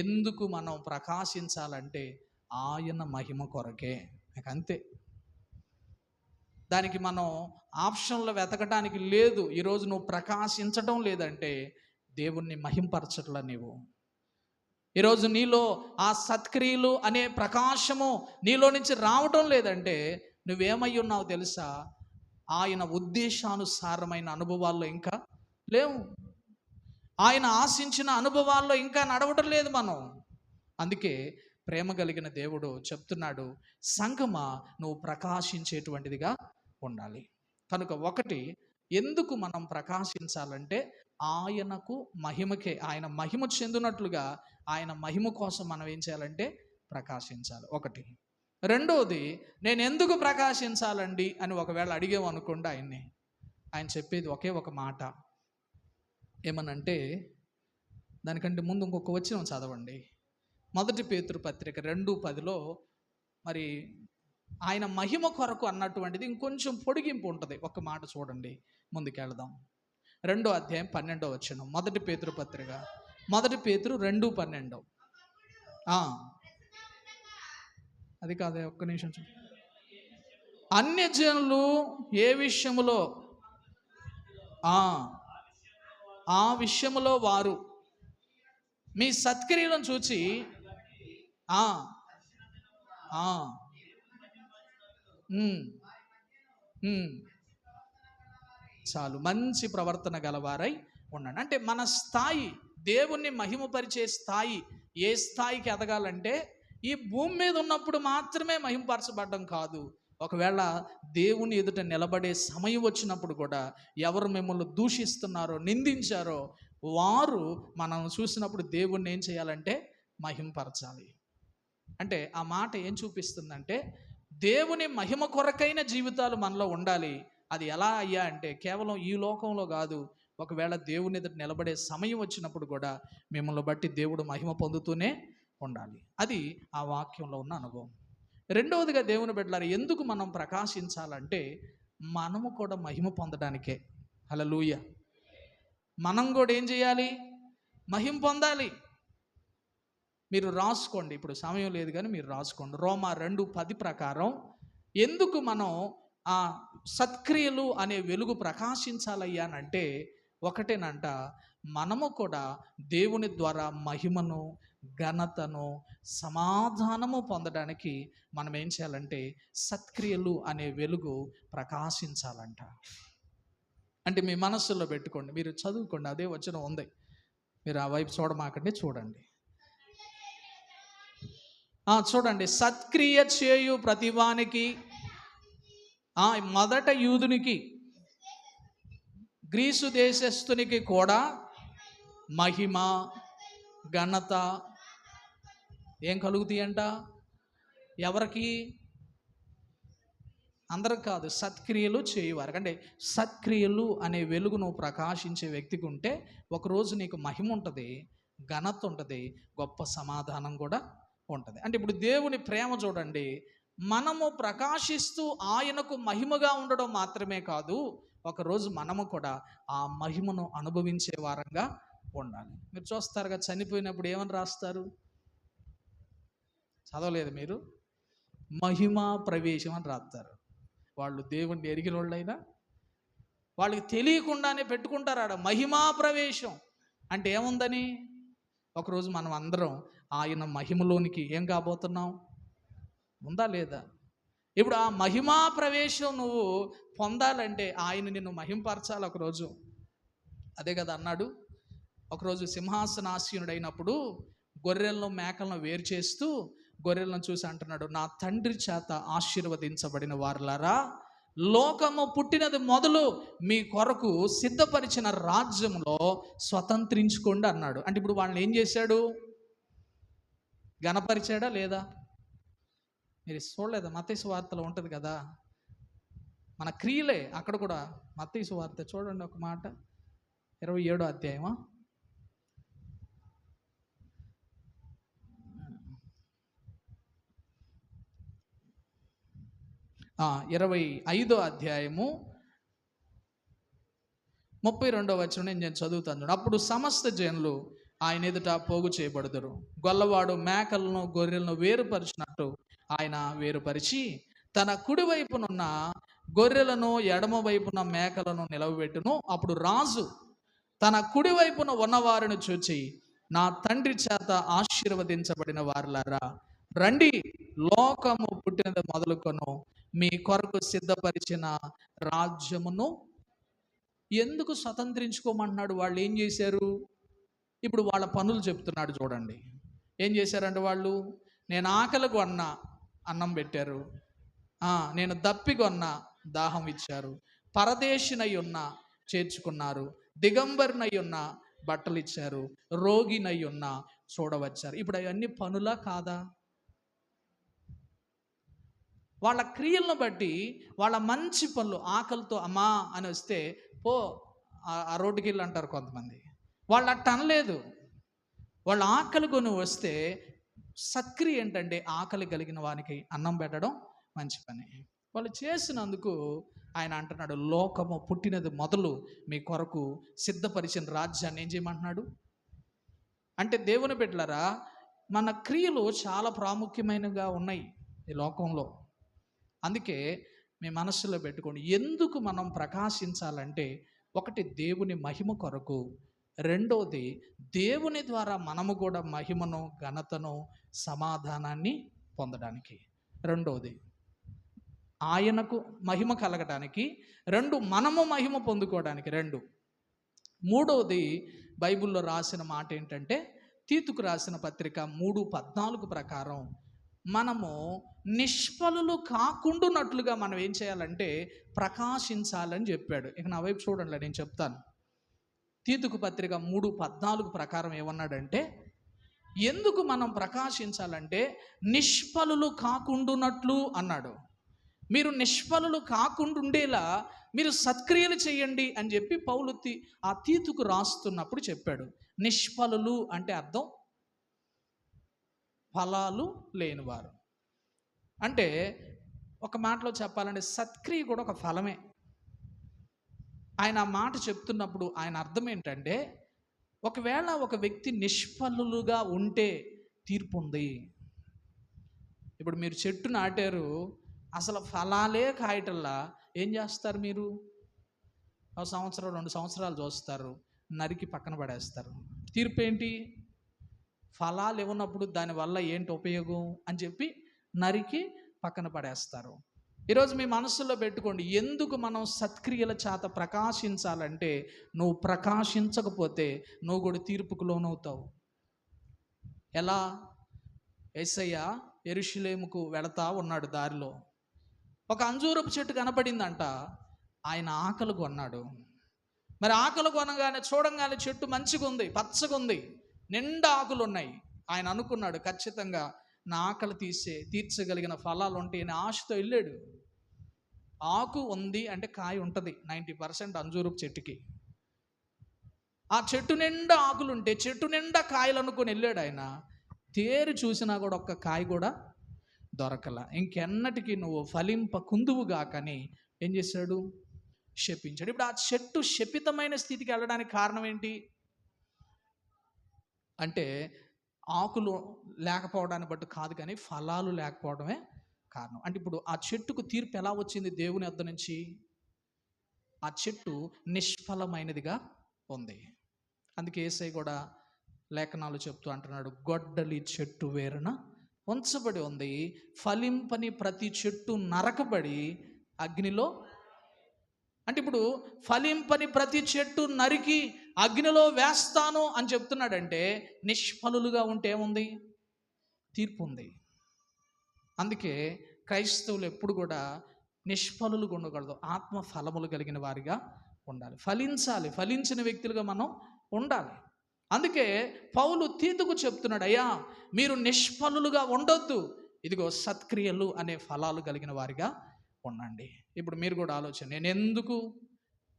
ఎందుకు మనం ప్రకాశించాలంటే ఆయన మహిమ కొరకే. అంతే, దానికి మనం ఆప్షన్లో వెతకడానికి లేదు. ఈరోజు నువ్వు ప్రకాశించడం లేదంటే దేవుణ్ణి మహింపరచట్లా నీవు. ఈరోజు నీలో ఆ సత్క్రియలు అనే ప్రకాశము నీలో నుంచి రావటం లేదంటే నువ్వేమై ఉన్నావు తెలుసా? ఆయన ఉద్దేశానుసారమైన అనుభవాల్లో ఇంకా లేవు. ఆయన ఆశించిన అనుభవాల్లో ఇంకా నడవటం లేదు మనం. అందుకే ప్రేమ కలిగిన దేవుడు చెప్తున్నాడు, సంఘమా, నువ్వు ప్రకాశించేటువంటిదిగా ఉండాలి. కనుక ఒకటి, ఎందుకు మనం ప్రకాశించాలంటే ఆయనకు మహిమకే, ఆయన మహిమ చెందినట్లుగా ఆయన మహిమ కోసం మనం ఏం చేయాలంటే ప్రకాశించాలి. ఒకటి. రెండవది, నేను ఎందుకు ప్రకాశించాలండి అని ఒకవేళ అడిగేమనుకోండి ఆయన్ని, ఆయన చెప్పేది ఒకే ఒక మాట. ఏమనంటే, దానికంటే ముందు ఇంకొక వచనం చదవండి. 1 పేతురు పత్రిక 2:10లో మరి ఆయన మహిమ కొరకు అన్నటువంటిది ఇంకొంచెం పొడిగింపు ఉంటుంది. ఒక మాట చూడండి, ముందుకెళ్దాం. 2వ అధ్యాయం 12వ వచనం, 1 పేతురు పత్రిక, 1 పేతురు 2:12. అది కాదే, ఒక్క నిమిషం. అన్యజనులు ఏ విషయములో, ఆ విషయములో వారు మీ సత్క్రియలను చూచి చాలు, మంచి ప్రవర్తన గలవారై ఉండండి. అంటే మన స్థాయి, దేవుణ్ణి మహిమపరిచే స్థాయి ఏ స్థాయికి ఎదగాలంటే ఈ భూమి మీద ఉన్నప్పుడు మాత్రమే మహింపరచబడడం కాదు, ఒకవేళ దేవుని ఎదుట నిలబడే సమయం వచ్చినప్పుడు కూడా ఎవరు మిమ్మల్ని దూషిస్తున్నారో నిందించారో వారు మనం చూసినప్పుడు దేవుణ్ణి ఏం చేయాలంటే మహింపరచాలి. అంటే ఆ మాట ఏం చూపిస్తుందంటే దేవుని మహిమ కొరకైన జీవితాలు మనలో ఉండాలి. అది ఎలా అయ్యా అంటే కేవలం ఈ లోకంలో కాదు, ఒకవేళ దేవుని ఎదుట నిలబడే సమయం వచ్చినప్పుడు కూడా మిమ్మల్ని బట్టి దేవుడు మహిమ పొందుతూనే ఉండాలి. అది ఆ వాక్యంలో ఉన్న అనుభవం. రెండవదిగా దేవుని బిడ్డలారా, ఎందుకు మనం ప్రకాశించాలంటే మనము కూడా మహిమ పొందడానికే. హల్లెలూయా. మనం కూడా ఏం చేయాలి? మహిమ పొందాలి. మీరు రాసుకోండి, ఇప్పుడు సమయం లేదు కానీ మీరు రాసుకోండి. రోమా 2:10 ప్రకారం ఎందుకు మనం ఆ సత్క్రియలు అనే వెలుగు ప్రకాశించాలయ్యా అంటే ఒకటేనంట, మనము కూడా దేవుని ద్వారా మహిమను, ఘనతను, సమాధానము పొందడానికి మనం ఏం చేయాలంటే సత్క్రియలు అనే వెలుగు ప్రకాశించాలంట. అంటే మీ మనస్సులో పెట్టుకోండి, మీరు చదువుకోండి, అదే వచనం ఉంది, మీరు ఆ వైపు చూడమాకండి, చూడండి. చూడండి, సత్క్రియ చేయు ప్రతివానికి, మొదట యూదునికి గ్రీసు దేశస్థునికి కూడా మహిమ, ఘనత ఏం కలుగుతాయంట? ఎవరికి? అందరికి కాదు, సత్క్రియలు చేయువారు. అంటే సత్క్రియలు అనే వెలుగు నువ్వు ప్రకాశించే వ్యక్తికి ఉంటే ఒకరోజు నీకు మహిమ ఉంటుంది, ఘనత ఉంటుంది, గొప్ప సమాధానం కూడా ఉంటుంది. అంటే ఇప్పుడు దేవుని ప్రేమ చూడండి, మనము ప్రకాశిస్తూ ఆయనకు మహిమగా ఉండడం మాత్రమే కాదు, ఒకరోజు మనము కూడా ఆ మహిమను అనుభవించే వారంగా ఉండాలి. మీరు చూస్తారుగా, చనిపోయినప్పుడు ఏమని రాస్తారు? చదవలేదు మీరు? మహిమా ప్రవేశం అని రాస్తారు. వాళ్ళు దేవుణ్ణి ఎరిగిన వాళ్ళైనా వాళ్ళకి తెలియకుండానే పెట్టుకుంటారు ఆడ మహిమా ప్రవేశం. అంటే ఏముందని? ఒకరోజు మనం అందరం ఆయన మహిమలోనికి ఏం కాబోతున్నాం? ఉందా లేదా? ఇప్పుడు ఆ మహిమా ప్రవేశం నువ్వు పొందాలంటే ఆయన నిన్ను మహింపరచాలి ఒకరోజు. అదే కదా అన్నాడు, ఒకరోజు సింహాసనాసీనుడైనప్పుడు గొర్రెలను మేకలను వేరు చేస్తూ గొర్రెలను చూసి అంటున్నాడు, నా తండ్రి చేత ఆశీర్వదించబడిన వారులారా, లోకము పుట్టినది మొదలు మీ కొరకు సిద్ధపరిచిన రాజ్యంలో స్వతంత్రించుకోండి అన్నాడు. అంటే ఇప్పుడు వాళ్ళని ఏం చేశాడు? గణపరిచాడా లేదా? మీరు చూడలేదా? మత్తయి సువార్తలో ఉంటుంది కదా, మన క్రియలే అక్కడ కూడా. మత్తయి సువార్త చూడండి ఒక మాట, 27వ అధ్యాయమా, 25వ అధ్యాయము 32వ వచనం నేను చదువుతాను. అప్పుడు సమస్త జనులు ఆయన ఎదుట పోగు చేయబడుదురు. గొల్లవాడు మేకలను గొర్రెలను వేరుపరిచినట్టు ఆయన వేరుపరిచి తన కుడి వైపునున్న గొర్రెలను ఎడమ వైపున మేకలను నిలవబెట్టును. అప్పుడు రాజు తన కుడి వైపున ఉన్నవారిని చూచి, నా తండ్రి చేత ఆశీర్వదించబడిన వారులారా, రండి, లోకము పుట్టినది మొదలుకొను మీ కొరకు సిద్ధపరిచిన రాజ్యమును. ఎందుకు స్వతంత్రించుకోమంటున్నాడు? వాళ్ళు ఏం చేశారు? ఇప్పుడు వాళ్ళ పనులు చెప్తున్నాడు చూడండి. ఏం చేశారంటే వాళ్ళు, నేను ఆకలి కొన్నా అన్నం పెట్టారు, నేను దప్పికొన్నా దాహం ఇచ్చారు, పరదేశినై ఉన్నా చేర్చుకున్నారు, దిగంబరినై ఉన్నా బట్టలు ఇచ్చారు, రోగినై ఉన్నా చూడవచ్చారు. ఇప్పుడు అవన్నీ పనులా కాదా? వాళ్ళ క్రియలను బట్టి వాళ్ళ మంచి పనులు, ఆకలితో అమ్మా అని వస్తే పో ఆ రోడ్డుకి వెళ్ళి అంటారు కొంతమంది. వాళ్ళు అట్ట అనలేదు. వాళ్ళ ఆకలి కొని వస్తే సత్క్రియ ఏంటంటే ఆకలి కలిగిన వానికి అన్నం పెట్టడం మంచి పని. వాళ్ళు చేసినందుకు ఆయన అంటున్నాడు, లోకము పుట్టినది మొదలు మీ కొరకు సిద్ధపరిచిన రాజ్యాన్ని ఏం చేయమంటున్నాడు అంటే, దేవుని బిడ్డలారా, మన క్రియలు చాలా ప్రాముఖ్యమైనవిగా ఉన్నాయి ఈ లోకంలో. అందుకే మీ మనస్సులో పెట్టుకోండి, ఎందుకు మనం ప్రకాశించాలంటే ఒకటి దేవుని మహిమ కొరకు, రెండోది దేవుని ద్వారా మనము కూడా మహిమను, ఘనతను, సమాధానాన్ని పొందడానికి, రెండోది ఆయనకు మహిమ కలగడానికి, రెండు మనము మహిమ పొందుకోవడానికి, రెండు. మూడవది బైబిల్లో రాసిన మాట ఏంటంటే తీతుకు రాసిన పత్రిక 3:14 ప్రకారం మనము నిష్ఫలులు కాకుండానట్లుగా మనం ఏం చేయాలంటే ప్రకాశించాలని చెప్పాడు. ఇక నా వైపు చూడండి, నేను చెప్తాను. తీతుకు పత్రిక 3:14 ప్రకారం ఏమన్నాడంటే, ఎందుకు మనం ప్రకాశించాలంటే నిష్ఫలులు కాకుండానట్లు అన్నాడు. మీరు నిష్ఫలులు కాకుండుండేలా మీరు సత్క్రియలు చేయండి అని చెప్పి పౌలు ఆ తీతుకు రాస్తున్నప్పుడు చెప్పాడు. నిష్ఫలులు అంటే అర్థం ఫలాలు లేనివారు. అంటే ఒక మాటలో చెప్పాలంటే సత్క్రియ కూడా ఒక ఫలమే. ఆయన ఆ మాట చెప్తున్నప్పుడు ఆయన అర్థం ఏంటంటే, ఒకవేళ ఒక వ్యక్తి నిష్ఫలులుగా ఉంటే తీర్పు ఉంది. ఇప్పుడు మీరు చెట్టు నాటారు, అసలు ఫలాలే కాయటల్లా ఏం చేస్తారు? మీరు ఒక సంవత్సరం 2 సంవత్సరాలు చూస్తారు, నరికి పక్కన పడేస్తారు. తీర్పు ఏంటి? ఫలాలు ఇవ్వనప్పుడు దానివల్ల ఏంటి ఉపయోగం అని చెప్పి నరికి పక్కన పడేస్తారు. ఈరోజు మీ మనసులో పెట్టుకోండి, ఎందుకు మనం సత్క్రియల చేత ప్రకాశించాలంటే, నువ్వు ప్రకాశించకపోతే నువ్వు కూడా తీర్పుకు లోనవుతావు. ఎలా? యేసయ్య యెరూషలేముకు వెళతా ఉన్నాడు, దారిలో ఒక అంజూరపు చెట్టు కనపడిందంట. ఆయన ఆకలి కొన్నాడు. మరి ఆకలి కొనగానే చూడంగానే చెట్టు మంచిగా ఉంది, పచ్చగా ఉంది, నిండా ఆకులు ఉన్నాయి. ఆయన అనుకున్నాడు, ఖచ్చితంగా నా ఆకలి తీర్చగలిగిన ఫలాలు ఉంటాయి అని ఆశతో వెళ్ళాడు. ఆకు ఉంది అంటే కాయ ఉంటుంది. 90% అంజూరపు చెట్టుకి. ఆ చెట్టు నిండా ఆకులు ఉంటే చెట్టు నిండా కాయలు అనుకుని వెళ్ళాడు. ఆయన తేరి చూసినా కూడా ఒక్క కాయ కూడా దొరకల. ఇంకెన్నటికీ నువ్వు ఫలింపకుందువుగా కానీ ఏం చేశాడు? శపించాడు. ఇప్పుడు ఆ చెట్టు శపితమైన స్థితికి వెళ్ళడానికి కారణం ఏంటి అంటే, ఆకులు లేకపోవడాన్ని బట్టి కాదు, కానీ ఫలాలు లేకపోవడమే కారణం. అంటే ఇప్పుడు ఆ చెట్టుకు తీర్పు ఎలా వచ్చింది దేవుని వద్ద నుంచి? ఆ చెట్టు నిష్ఫలమైనదిగా ఉంది. అందుకే యేసయ్య కూడా లేఖనాలు చెప్తూ అంటున్నాడు, గొడ్డలి చెట్టు వేరున ఉంచబడి ఉంది, ఫలింపని ప్రతి చెట్టు నరకబడి అగ్నిలో. అంటే ఇప్పుడు ఫలింపని ప్రతి చెట్టు నరికి అగ్నిలో వేస్తాను అని చెప్తున్నాడంటే, నిష్ఫలులుగా ఉంటే ఏముంది? తీర్పు ఉంది. అందుకే క్రైస్తవులు ఎప్పుడు కూడా నిష్ఫలులుగా ఉండకూడదు, ఆత్మ ఫలములు కలిగిన వారిగా ఉండాలి. ఫలించాలి, ఫలించిన వ్యక్తులుగా మనం ఉండాలి. అందుకే పౌలు తీతుకు చెప్తున్నాడు, అయ్యా మీరు నిష్ఫలులుగా ఉండొద్దు, ఇదిగో సత్క్రియలు అనే ఫలాలు కలిగిన వారిగా ఉండండి. ఇప్పుడు మీరు కూడా ఆలోచన, నేను ఎందుకు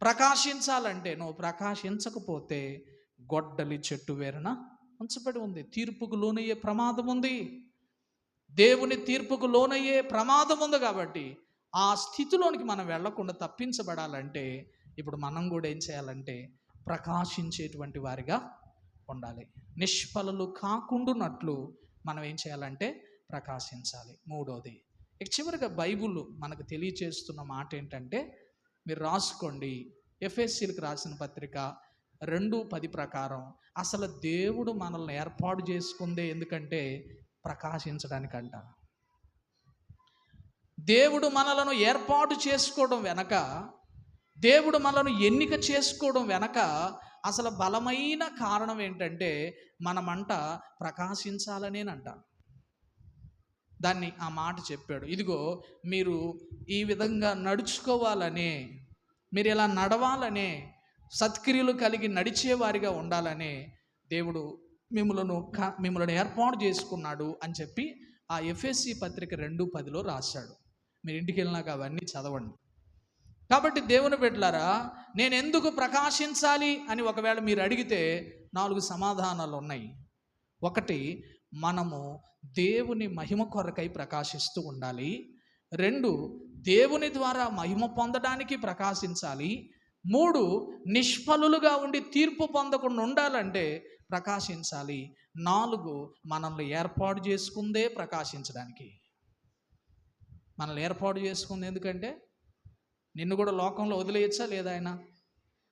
ప్రకాశించాలంటే, నువ్వు ప్రకాశించకపోతే గొడ్డలి చెట్టు వేరున ఉంచబడి ఉంది, తీర్పుకు లోనయ్యే ప్రమాదం ఉంది. దేవుని తీర్పుకు లోనయ్యే ప్రమాదం ఉంది. కాబట్టి ఆ స్థితిలోనికి మనం వెళ్లకుండా తప్పించబడాలంటే ఇప్పుడు మనం కూడా ఏం చేయాలంటే ప్రకాశించేటువంటి వారిగా ఉండాలి. నిష్ఫలులు కాకుండానట్లు మనం ఏం చేయాలంటే ప్రకాశించాలి. మూడోది, ఇక చివరిగా బైబిల్ మనకు తెలియచేస్తున్న మాట ఏంటంటే, మీరు రాసుకోండి, ఎఫెసీయులకు రాసిన పత్రిక 2:10 ప్రకారం అసలు దేవుడు మనల్ని ఏర్పాటు చేసుకుందే ఎందుకంటే ప్రకాశించడానికంట. దేవుడు మనలను ఏర్పాటు చేసుకోవడం వెనక, దేవుడు మనలను ఎన్నిక చేసుకోవడం వెనక అసలు బలమైన కారణం ఏంటంటే, మనమంట ప్రకాశించాలనేనంట. దాన్ని ఆ మాట చెప్పాడు, ఇదిగో మీరు ఈ విధంగా నడుచుకోవాలనే, మీరు ఇలా నడవాలనే, సత్క్రియలు కలిగి నడిచేవారిగా ఉండాలనే దేవుడు మిమ్మల్ని ఏర్పాటు చేసుకున్నాడు అని చెప్పి ఆ ఎఫెసీ పత్రిక 2:10లో రాశాడు. మీరు ఇంటికి వెళ్ళినాక అవన్నీ చదవండి. కాబట్టి దేవుని బిడ్డలారా, నేను ఎందుకు ప్రకాశించాలి అని ఒకవేళ మీరు అడిగితే 4 సమాధానాలు ఉన్నాయి. ఒకటి, మనము దేవుని మహిమ కొరకై ప్రకాశిస్తూ ఉండాలి. 2, దేవుని ద్వారా మహిమ పొందడానికి ప్రకాశించాలి. 3, నిష్ఫలులుగా ఉండి తీర్పు పొందకుండా ఉండాలంటే ప్రకాశించాలి. 4, మనల్ని ఏర్పాటు చేసుకుందే ప్రకాశించడానికి. మనల్ని ఏర్పాటు చేసుకుంది ఎందుకంటే, నిన్ను కూడా లోకంలో వదిలేయచ్చా లేదా? ఆయన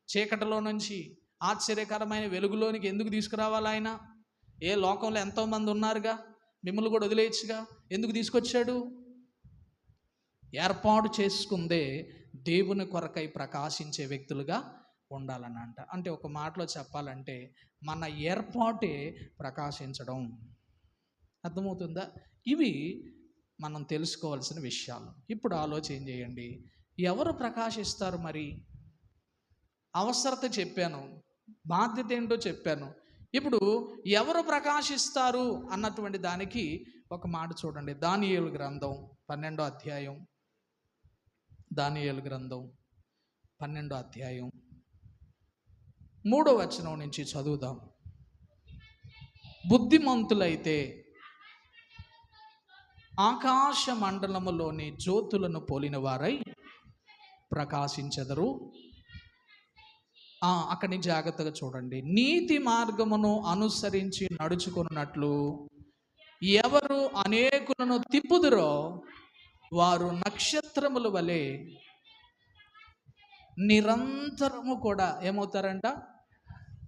చీకటిలో నుంచి ఆశ్చర్యకరమైన వెలుగులోనికి ఎందుకు తీసుకురావాలి? ఆయన ఏ లోకంలో ఎంతోమంది ఉన్నారుగా, మిమ్మల్ని కూడా వదిలేయచ్చుగా, ఎందుకు తీసుకొచ్చాడు? ఏర్పాటు చేసుకుందే దేవుని కొరకై ప్రకాశించే వ్యక్తులుగా ఉండాలని అంట. అంటే ఒక మాటలో చెప్పాలంటే మన ఏర్పాటే ప్రకాశించడం. అర్థమవుతుందా? ఇవి మనం తెలుసుకోవాల్సిన విషయాలు. ఇప్పుడు ఆలోచన చేయండి, ఎవరు ప్రకాశిస్తారు మరి? అవసరత చెప్పాను, బాధ్యత ఏంటో చెప్పాను. ఇప్పుడు ఎవరు ప్రకాశిస్తారు అన్నటువంటి దానికి ఒక మాట చూడండి. దానియేలు గ్రంథం 12వ అధ్యాయం, దానియేలు గ్రంథం 12వ అధ్యాయం 3వ వచనం నుంచి చదువుదాం. బుద్ధిమంతులైతే ఆకాశ మండలములోని జ్యోతులను పోలిన వారై ప్రకాశించెదరు. అక్కడి నుంచి జాగ్రత్తగా చూడండి. నీతి మార్గమును అనుసరించి నడుచుకున్నట్లు ఎవరు అనేకులను తిప్పుదురో వారు నక్షత్రముల వలె నిరంతరము కూడా ఏమవుతారంట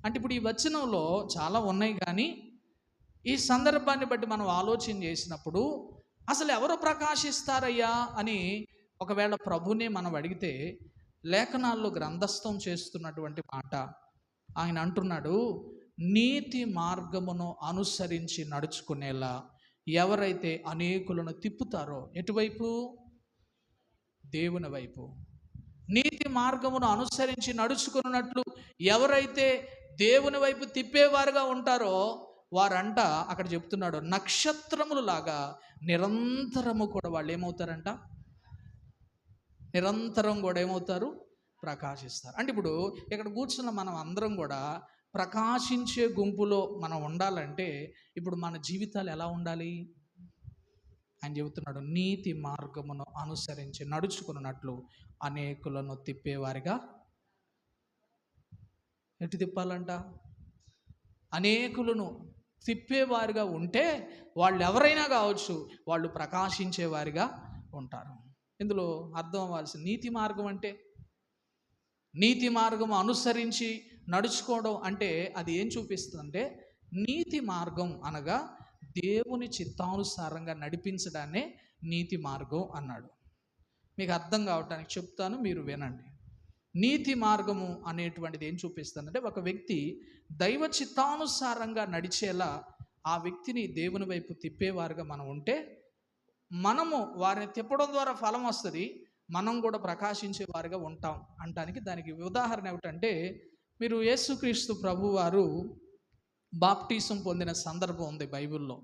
అంటే, ఇప్పుడు ఈ వచనంలో చాలా ఉన్నాయి, కానీ ఈ సందర్భాన్ని బట్టి మనం ఆలోచన చేసినప్పుడు అసలు ఎవరు ప్రకాశిస్తారయ్యా అని ఒకవేళ ప్రభునే మనం అడిగితే, లేఖనాల్లో గ్రంథస్థం చేస్తున్నటువంటి మాట ఆయన అంటున్నాడు, నీతి మార్గమును అనుసరించి నడుచుకునేలా ఎవరైతే అనేకులను తిప్పుతారో, ఎటువైపు? దేవుని వైపు. నీతి మార్గమును అనుసరించి నడుచుకున్నట్లు ఎవరైతే దేవుని వైపు తిప్పేవారుగా ఉంటారో వారంట, అక్కడ చెప్తున్నాడు, నక్షత్రములు లాగా నిరంతరము కూడా వాళ్ళు ఏమవుతారంట? నిరంతరం కూడా ఏమవుతారు? ప్రకాశిస్తారు. అంటే ఇప్పుడు ఇక్కడ కూర్చున్న మనం అందరం కూడా ప్రకాశించే గుంపులో మనం ఉండాలంటే ఇప్పుడు మన జీవితాలు ఎలా ఉండాలి? ఆయన చెబుతున్నాడు, నీతి మార్గమును అనుసరించి నడుచుకున్నట్లు అనేకులను తిప్పేవారిగా. ఎటు తిప్పాలంట? అనేకులను తిప్పేవారిగా ఉంటే వాళ్ళు ఎవరైనా కావచ్చు, వాళ్ళు ప్రకాశించేవారిగా ఉంటారు. ఇందులో అర్థం అవ్వాల్సిన నీతి మార్గం అంటే, నీతి మార్గం అనుసరించి నడుచుకోవడం అంటే అది ఏం చూపిస్తుందంటే, నీతి మార్గం అనగా దేవుని చిత్తానుసారంగా నడిపించడాన్నే నీతి మార్గం అన్నాడు. మీకు అర్థం కావటానికి చెప్తాను, మీరు వినండి. నీతి మార్గము అనేటువంటిది ఏం చూపిస్తుందంటే, ఒక వ్యక్తి దైవ చిత్తానుసారంగా నడిచేలా ఆ వ్యక్తిని దేవుని వైపు తిప్పేవారుగా మనం ఉంటే, మనము వారిని తిప్పడం ద్వారా ఫలం వస్తుంది, మనం కూడా ప్రకాశించే వారిగా ఉంటాం అంటానికి దానికి ఉదాహరణ ఏమిటంటే, మీరు యేసుక్రీస్తు ప్రభువారు బాప్టిజం పొందిన సందర్భం ఉంది బైబిల్లో.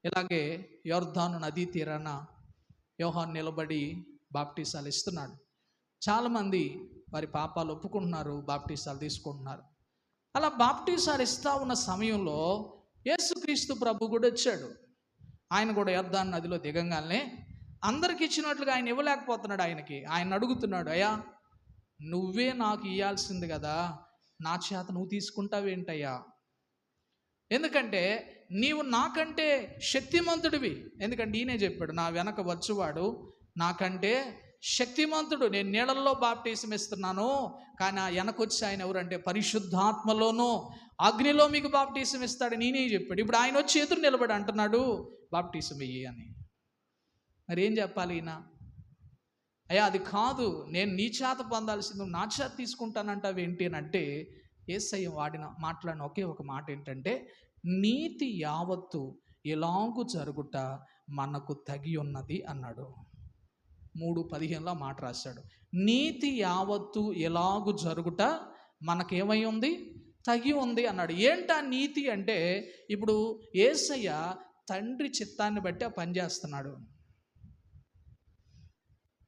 ఇలాగే యొర్దాను నదీ తీరాన యోహాను నిలబడి బాప్టిజాలు ఇస్తున్నాడు. చాలామంది వారి పాపాలు ఒప్పుకుంటున్నారు, బాప్టిజాలు తీసుకుంటున్నారు. అలా బాప్టిజాలు ఇస్తూ ఉన్న సమయంలో యేసుక్రీస్తు ప్రభు కూడా వచ్చాడు. ఆయన కూడా యొర్దాను నదిలో దిగంగానే అందరికి ఇచ్చినట్లుగా ఆయన ఇవ్వలేకపోతున్నాడు. ఆయన అడుగుతున్నాడు, అయ్యా నువ్వే నాకు ఇవ్వాల్సింది కదా, నా చేత నువ్వు తీసుకుంటావేంటయ్యా? ఎందుకంటే నీవు నాకంటే శక్తిమంతుడివి. ఎందుకంటే ఈయనే చెప్పాడు, నా వెనక వచ్చువాడు నాకంటే శక్తిమంతుడు, నేను నీళ్ళల్లో బాప్టిజం ఇస్తున్నాను, కానీ ఆ వెనకొచ్చి ఆయన ఎవరంటే పరిశుద్ధాత్మలోనూ అగ్నిలో మీకు బాప్టిజం ఇస్తాడు నేనే చెప్పాడు. ఇప్పుడు ఆయన వచ్చి ఎదురు నిలబడి అంటున్నాడు బాప్టిజం ఇయ్యి అని. మరి ఏం చెప్పాలి ఈయన? అయ్యా అది కాదు, నేను నీ చేత పొందాల్సింది నా చేత తీసుకుంటానంటావు ఏంటి అని అంటే, యేసయ్య మాట్లాడిన ఒకే ఒక మాట ఏంటంటే, నీతి యావత్తు ఎలాగూ జరుగుట మనకు తగి ఉన్నది అన్నాడు. 3:15లో మాట రాశాడు, నీతి యావత్తు ఎలాగూ జరుగుట మనకేమై ఉంది? తగి ఉంది అన్నాడు. ఏంటా నీతి అంటే, ఇప్పుడు యేసయ్య తండ్రి చిత్తాన్ని బట్టి ఆ పని చేస్తున్నాడు.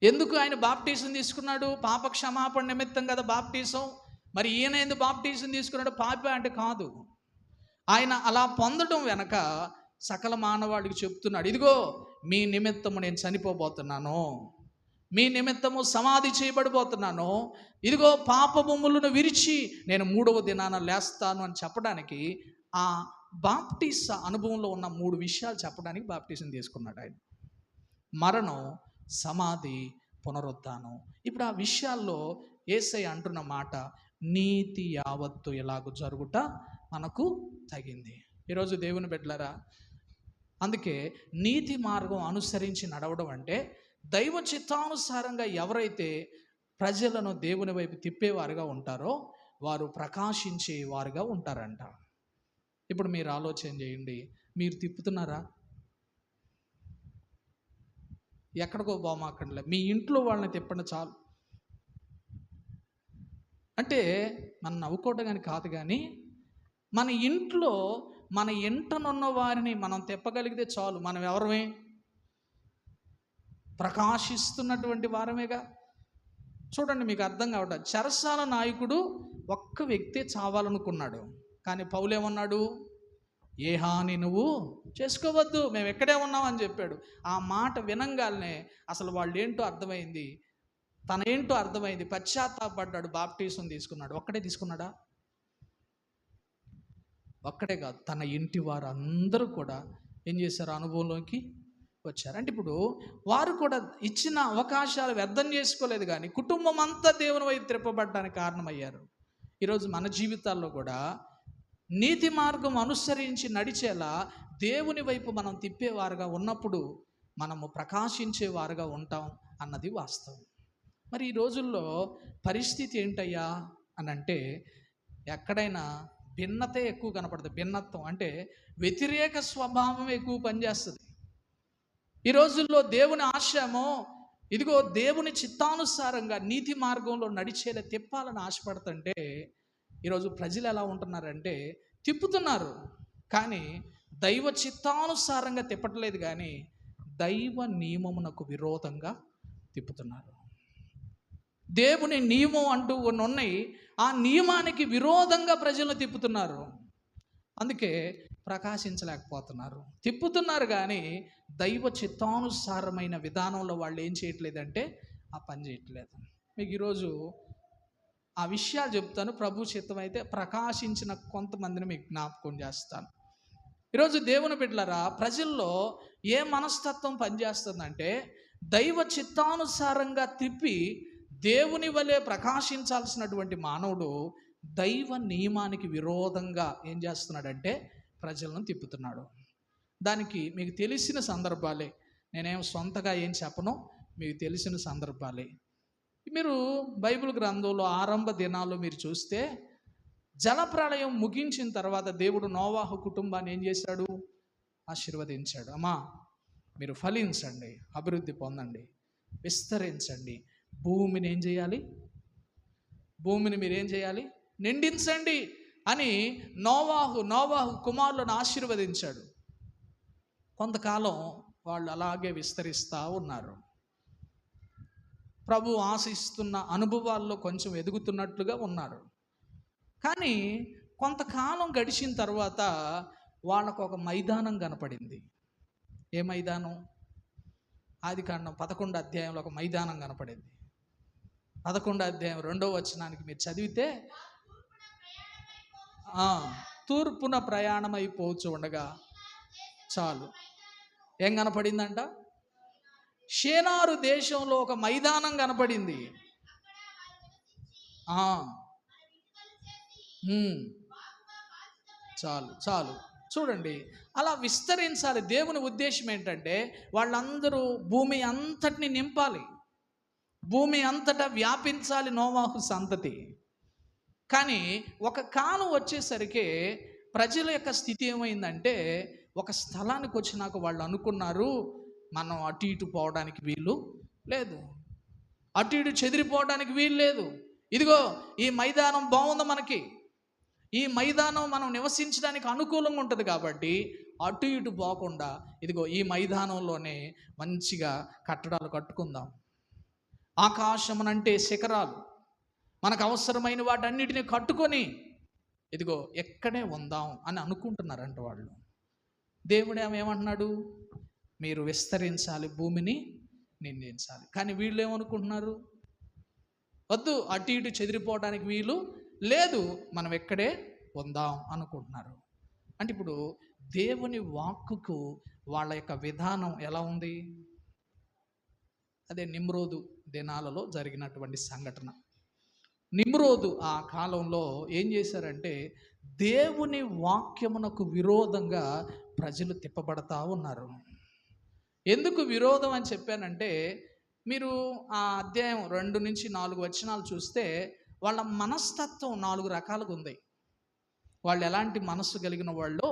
ఎందుకు ఆయన బాప్టిజం తీసుకున్నాడు? పాప క్షమాపణ నిమిత్తం కదా బాప్టిజం. మరి ఈయన ఎందుకు బాప్టిజం తీసుకున్నాడు? పాప అంటే కాదు. ఆయన అలా పొందడం వెనక సకల మానవాడికి చెప్తున్నాడు, ఇదిగో మీ నిమిత్తము నేను చనిపోబోతున్నాను, మీ నిమిత్తము సమాధి చేయబడిపోతున్నాను, ఇదిగో పాప భూములను విరిచి నేను 3వ దినాన లేస్తాను అని చెప్పడానికి, ఆ బాప్టిజ అనుభవంలో ఉన్న 3 విషయాలు చెప్పడానికి బాప్టిజం తీసుకున్నాడు ఆయన. మరణం, సమాధి, పునరుత్థానం. ఇప్పుడు ఆ విషయాల్లో యేసయ్య అంటున్న మాట, నీతి యావత్తు ఎలాగూ జరుగుట మనకు తగింది. ఈరోజు దేవుని బిడ్డలారా, అందుకే నీతి మార్గం అనుసరించి నడవడం అంటే, దైవ చిత్తానుసారంగా ఎవరైతే ప్రజలను దేవుని వైపు తిప్పేవారుగా ఉంటారో వారు ప్రకాశించే వారుగా ఉంటారంట. ఇప్పుడు మీరు ఆలోచన చేయండి, మీరు తిప్పుతున్నారా? ఎక్కడికో బామాకండి, మీ ఇంట్లో వాళ్ళని తిప్పండి చాలు. అంటే మనం నవ్వుకోవడం కానీ కాదు, కానీ మన ఇంట్లో మన ఇంటనున్న వారిని మనం తిప్పగలిగితే చాలు. మనం ఎవరమే? ప్రకాశిస్తున్నటువంటి వారమేగా. చూడండి, మీకు అర్థం కావట్లేదు. చెరసాల నాయకుడు ఒక్క వ్యక్తే చావాలనుకున్నాడు, కానీ పౌలు ఏమన్నాడు? ఏ హాని నువ్వు చేసుకోవద్దు, మేము ఎక్కడే ఉన్నామని చెప్పాడు. ఆ మాట వినంగానే అసలు వాళ్ళు ఏంటో అర్థమైంది, తన ఏంటో అర్థమైంది, పశ్చాత్తాపడ్డాడు, బాప్టిజం తీసుకున్నాడు. ఒక్కడే తీసుకున్నాడా? ఒక్కడే కాదు, తన ఇంటి వారు అందరూ కూడా ఏం చేశారు? అనుభవంలోకి వచ్చారు. అంటే ఇప్పుడు వారు కూడా ఇచ్చిన అవకాశాలు వ్యర్థం చేసుకోలేదు, కానీ కుటుంబం అంతా దేవుని వైపు త్రిప్పబడ్డానికి కారణమయ్యారు. ఈరోజు మన జీవితాల్లో కూడా నీతి మార్గం అనుసరించి నడిచేలా దేవుని వైపు మనం తిప్పేవారుగా ఉన్నప్పుడు మనము ప్రకాశించేవారుగా ఉంటాం అన్నది వాస్తవం. మరి ఈ రోజుల్లో పరిస్థితి ఏంటయ్యా అని అంటే, ఎక్కడైనా భిన్నతే ఎక్కువ కనపడుతుంది. భిన్నత్వం అంటే వ్యతిరేక స్వభావం ఎక్కువ పనిచేస్తుంది. ఈ రోజుల్లో దేవుని ఆశయమో ఇదిగో దేవుని చిత్తానుసారంగా నీతి మార్గంలో నడిచేలా తిప్పాలని ఆశపడుతుంటే, ఈరోజు ప్రజలు ఎలా ఉంటున్నారంటే తిప్పుతున్నారు, కానీ దైవ చిత్తానుసారంగా తిప్పట్లేదు, కానీ దైవ నియమమునకు విరోధంగా తిప్పుతున్నారు. దేవుని నియమం అంటూ కొన్ని ఉన్నాయి, ఆ నియమానికి విరోధంగా ప్రజలను తిప్పుతున్నారు. అందుకే ప్రకాశించలేకపోతున్నారు. తిప్పుతున్నారు, కానీ దైవ చిత్తానుసారమైన విధానంలో వాళ్ళు ఏం చేయట్లేదంటే ఆ పని చేయట్లేదు. మీకు ఈరోజు ఆ విషయాలు చెప్తాను. ప్రభు చిత్తం అయితే ప్రకాశించిన కొంతమందిని మీకు జ్ఞాపకం చేస్తాను. ఈరోజు దేవుని బిడ్డలారా, ప్రజల్లో ఏ మనస్తత్వం పనిచేస్తుందంటే, దైవ చిత్తానుసారంగా తిప్పి దేవుని వలె ప్రకాశించాల్సినటువంటి మానవుడు దైవ నియమానికి విరోధంగా ఏం చేస్తున్నాడంటే ప్రజలను తిప్పుతున్నాడు. దానికి మీకు తెలిసిన సందర్భాలే, నేనేం సొంతగా ఏం చెప్పను, మీకు తెలిసిన సందర్భాలే. మీరు బైబిల్ గ్రంథంలో ఆరంభ దినాల్లో మీరు చూస్తే, జలప్రళయం ముగించిన తర్వాత దేవుడు నోవాహు కుటుంబాన్ని ఏం చేశాడు? ఆశీర్వదించాడు. అమ్మా, మీరు ఫలించండి, అభివృద్ధి పొందండి, విస్తరించండి, భూమిని ఏం చేయాలి? భూమిని మీరేం చేయాలి? నిండించండి అని నోవాహు కుమారులను ఆశీర్వదించాడు. కొంతకాలం వాళ్ళు అలాగే విస్తరిస్తూ ఉన్నారు. ప్రభు ఆశిస్తున్న అనుభవాల్లో కొంచెం ఎదుగుతున్నట్లుగా ఉన్నారు. కానీ కొంతకాలం గడిచిన తర్వాత వాళ్ళకు ఒక మైదానం కనపడింది. ఏ మైదానం? ఆదికాండం 11వ అధ్యాయంలో ఒక మైదానం కనపడింది. 11వ అధ్యాయం 2వ వచనానికి మీరు చదివితే, తూర్పున ప్రయాణమైపోవచ్చు ఉండగా చాలు ఏం కనపడిందంట? షేనారు దేశంలో ఒక మైదానం కనపడింది. చాలు చూడండి, అలా విస్తరించాలి. దేవుని ఉద్దేశం ఏంటంటే వాళ్ళందరూ భూమి అంతటిని నింపాలి, భూమి అంతటా వ్యాపించాలి నోవాహు సంతతి. కానీ ఒక కాలం వచ్చేసరికి ప్రజల యొక్క స్థితి ఏమైందంటే, ఒక స్థలానికి వచ్చినాక వాళ్ళు అనుకున్నారు, మనం అటు ఇటు పోవడానికి వీలు లేదు, అటు ఇటు చెదిరిపోవడానికి వీలు లేదు. ఇదిగో ఈ మైదానం బాగుంది, మనకి ఈ మైదానం మనం నివసించడానికి అనుకూలంగా ఉంటుంది కాబట్టి అటు ఇటు పోకుండా ఇదిగో ఈ మైదానంలోనే మంచిగా కట్టడాలు కట్టుకుందాం. ఆకాశమునంటే శిఖరాలు, మనకు అవసరమైన వాటన్నిటిని కట్టుకొని ఇదిగో ఎక్కడే ఉందాం అని అనుకుంటున్నారంట వాళ్ళు. దేవుడు ఏమంటున్నాడు? మీరు విస్తరించాలి, భూమిని నిందించాలి. కానీ వీళ్ళు ఏమనుకుంటున్నారు? వద్దు, అటు ఇటు చెదిరిపోవడానికి వీలు లేదు, మనం ఎక్కడే ఉందాం అనుకుంటున్నారు. అంటే ఇప్పుడు దేవుని వాక్కుకు వాళ్ళ యొక్క విధానం ఎలా ఉంది? అదే నిమ్రోదు దినాలలో జరిగినటువంటి సంఘటన. నిమ్రోదు ఆ కాలంలో ఏం చేశారంటే, దేవుని వాక్యమునకు విరోధంగా ప్రజలు తిప్పబడతా ఉన్నారు. ఎందుకు విరోధం అని చెప్పానంటే, మీరు ఆ అధ్యాయం 2 నుంచి 4 వచనాలు చూస్తే వాళ్ళ మనస్తత్వం 4 రకాలుగా ఉంది. వాళ్ళు ఎలాంటి మనస్సు కలిగిన వాళ్ళు,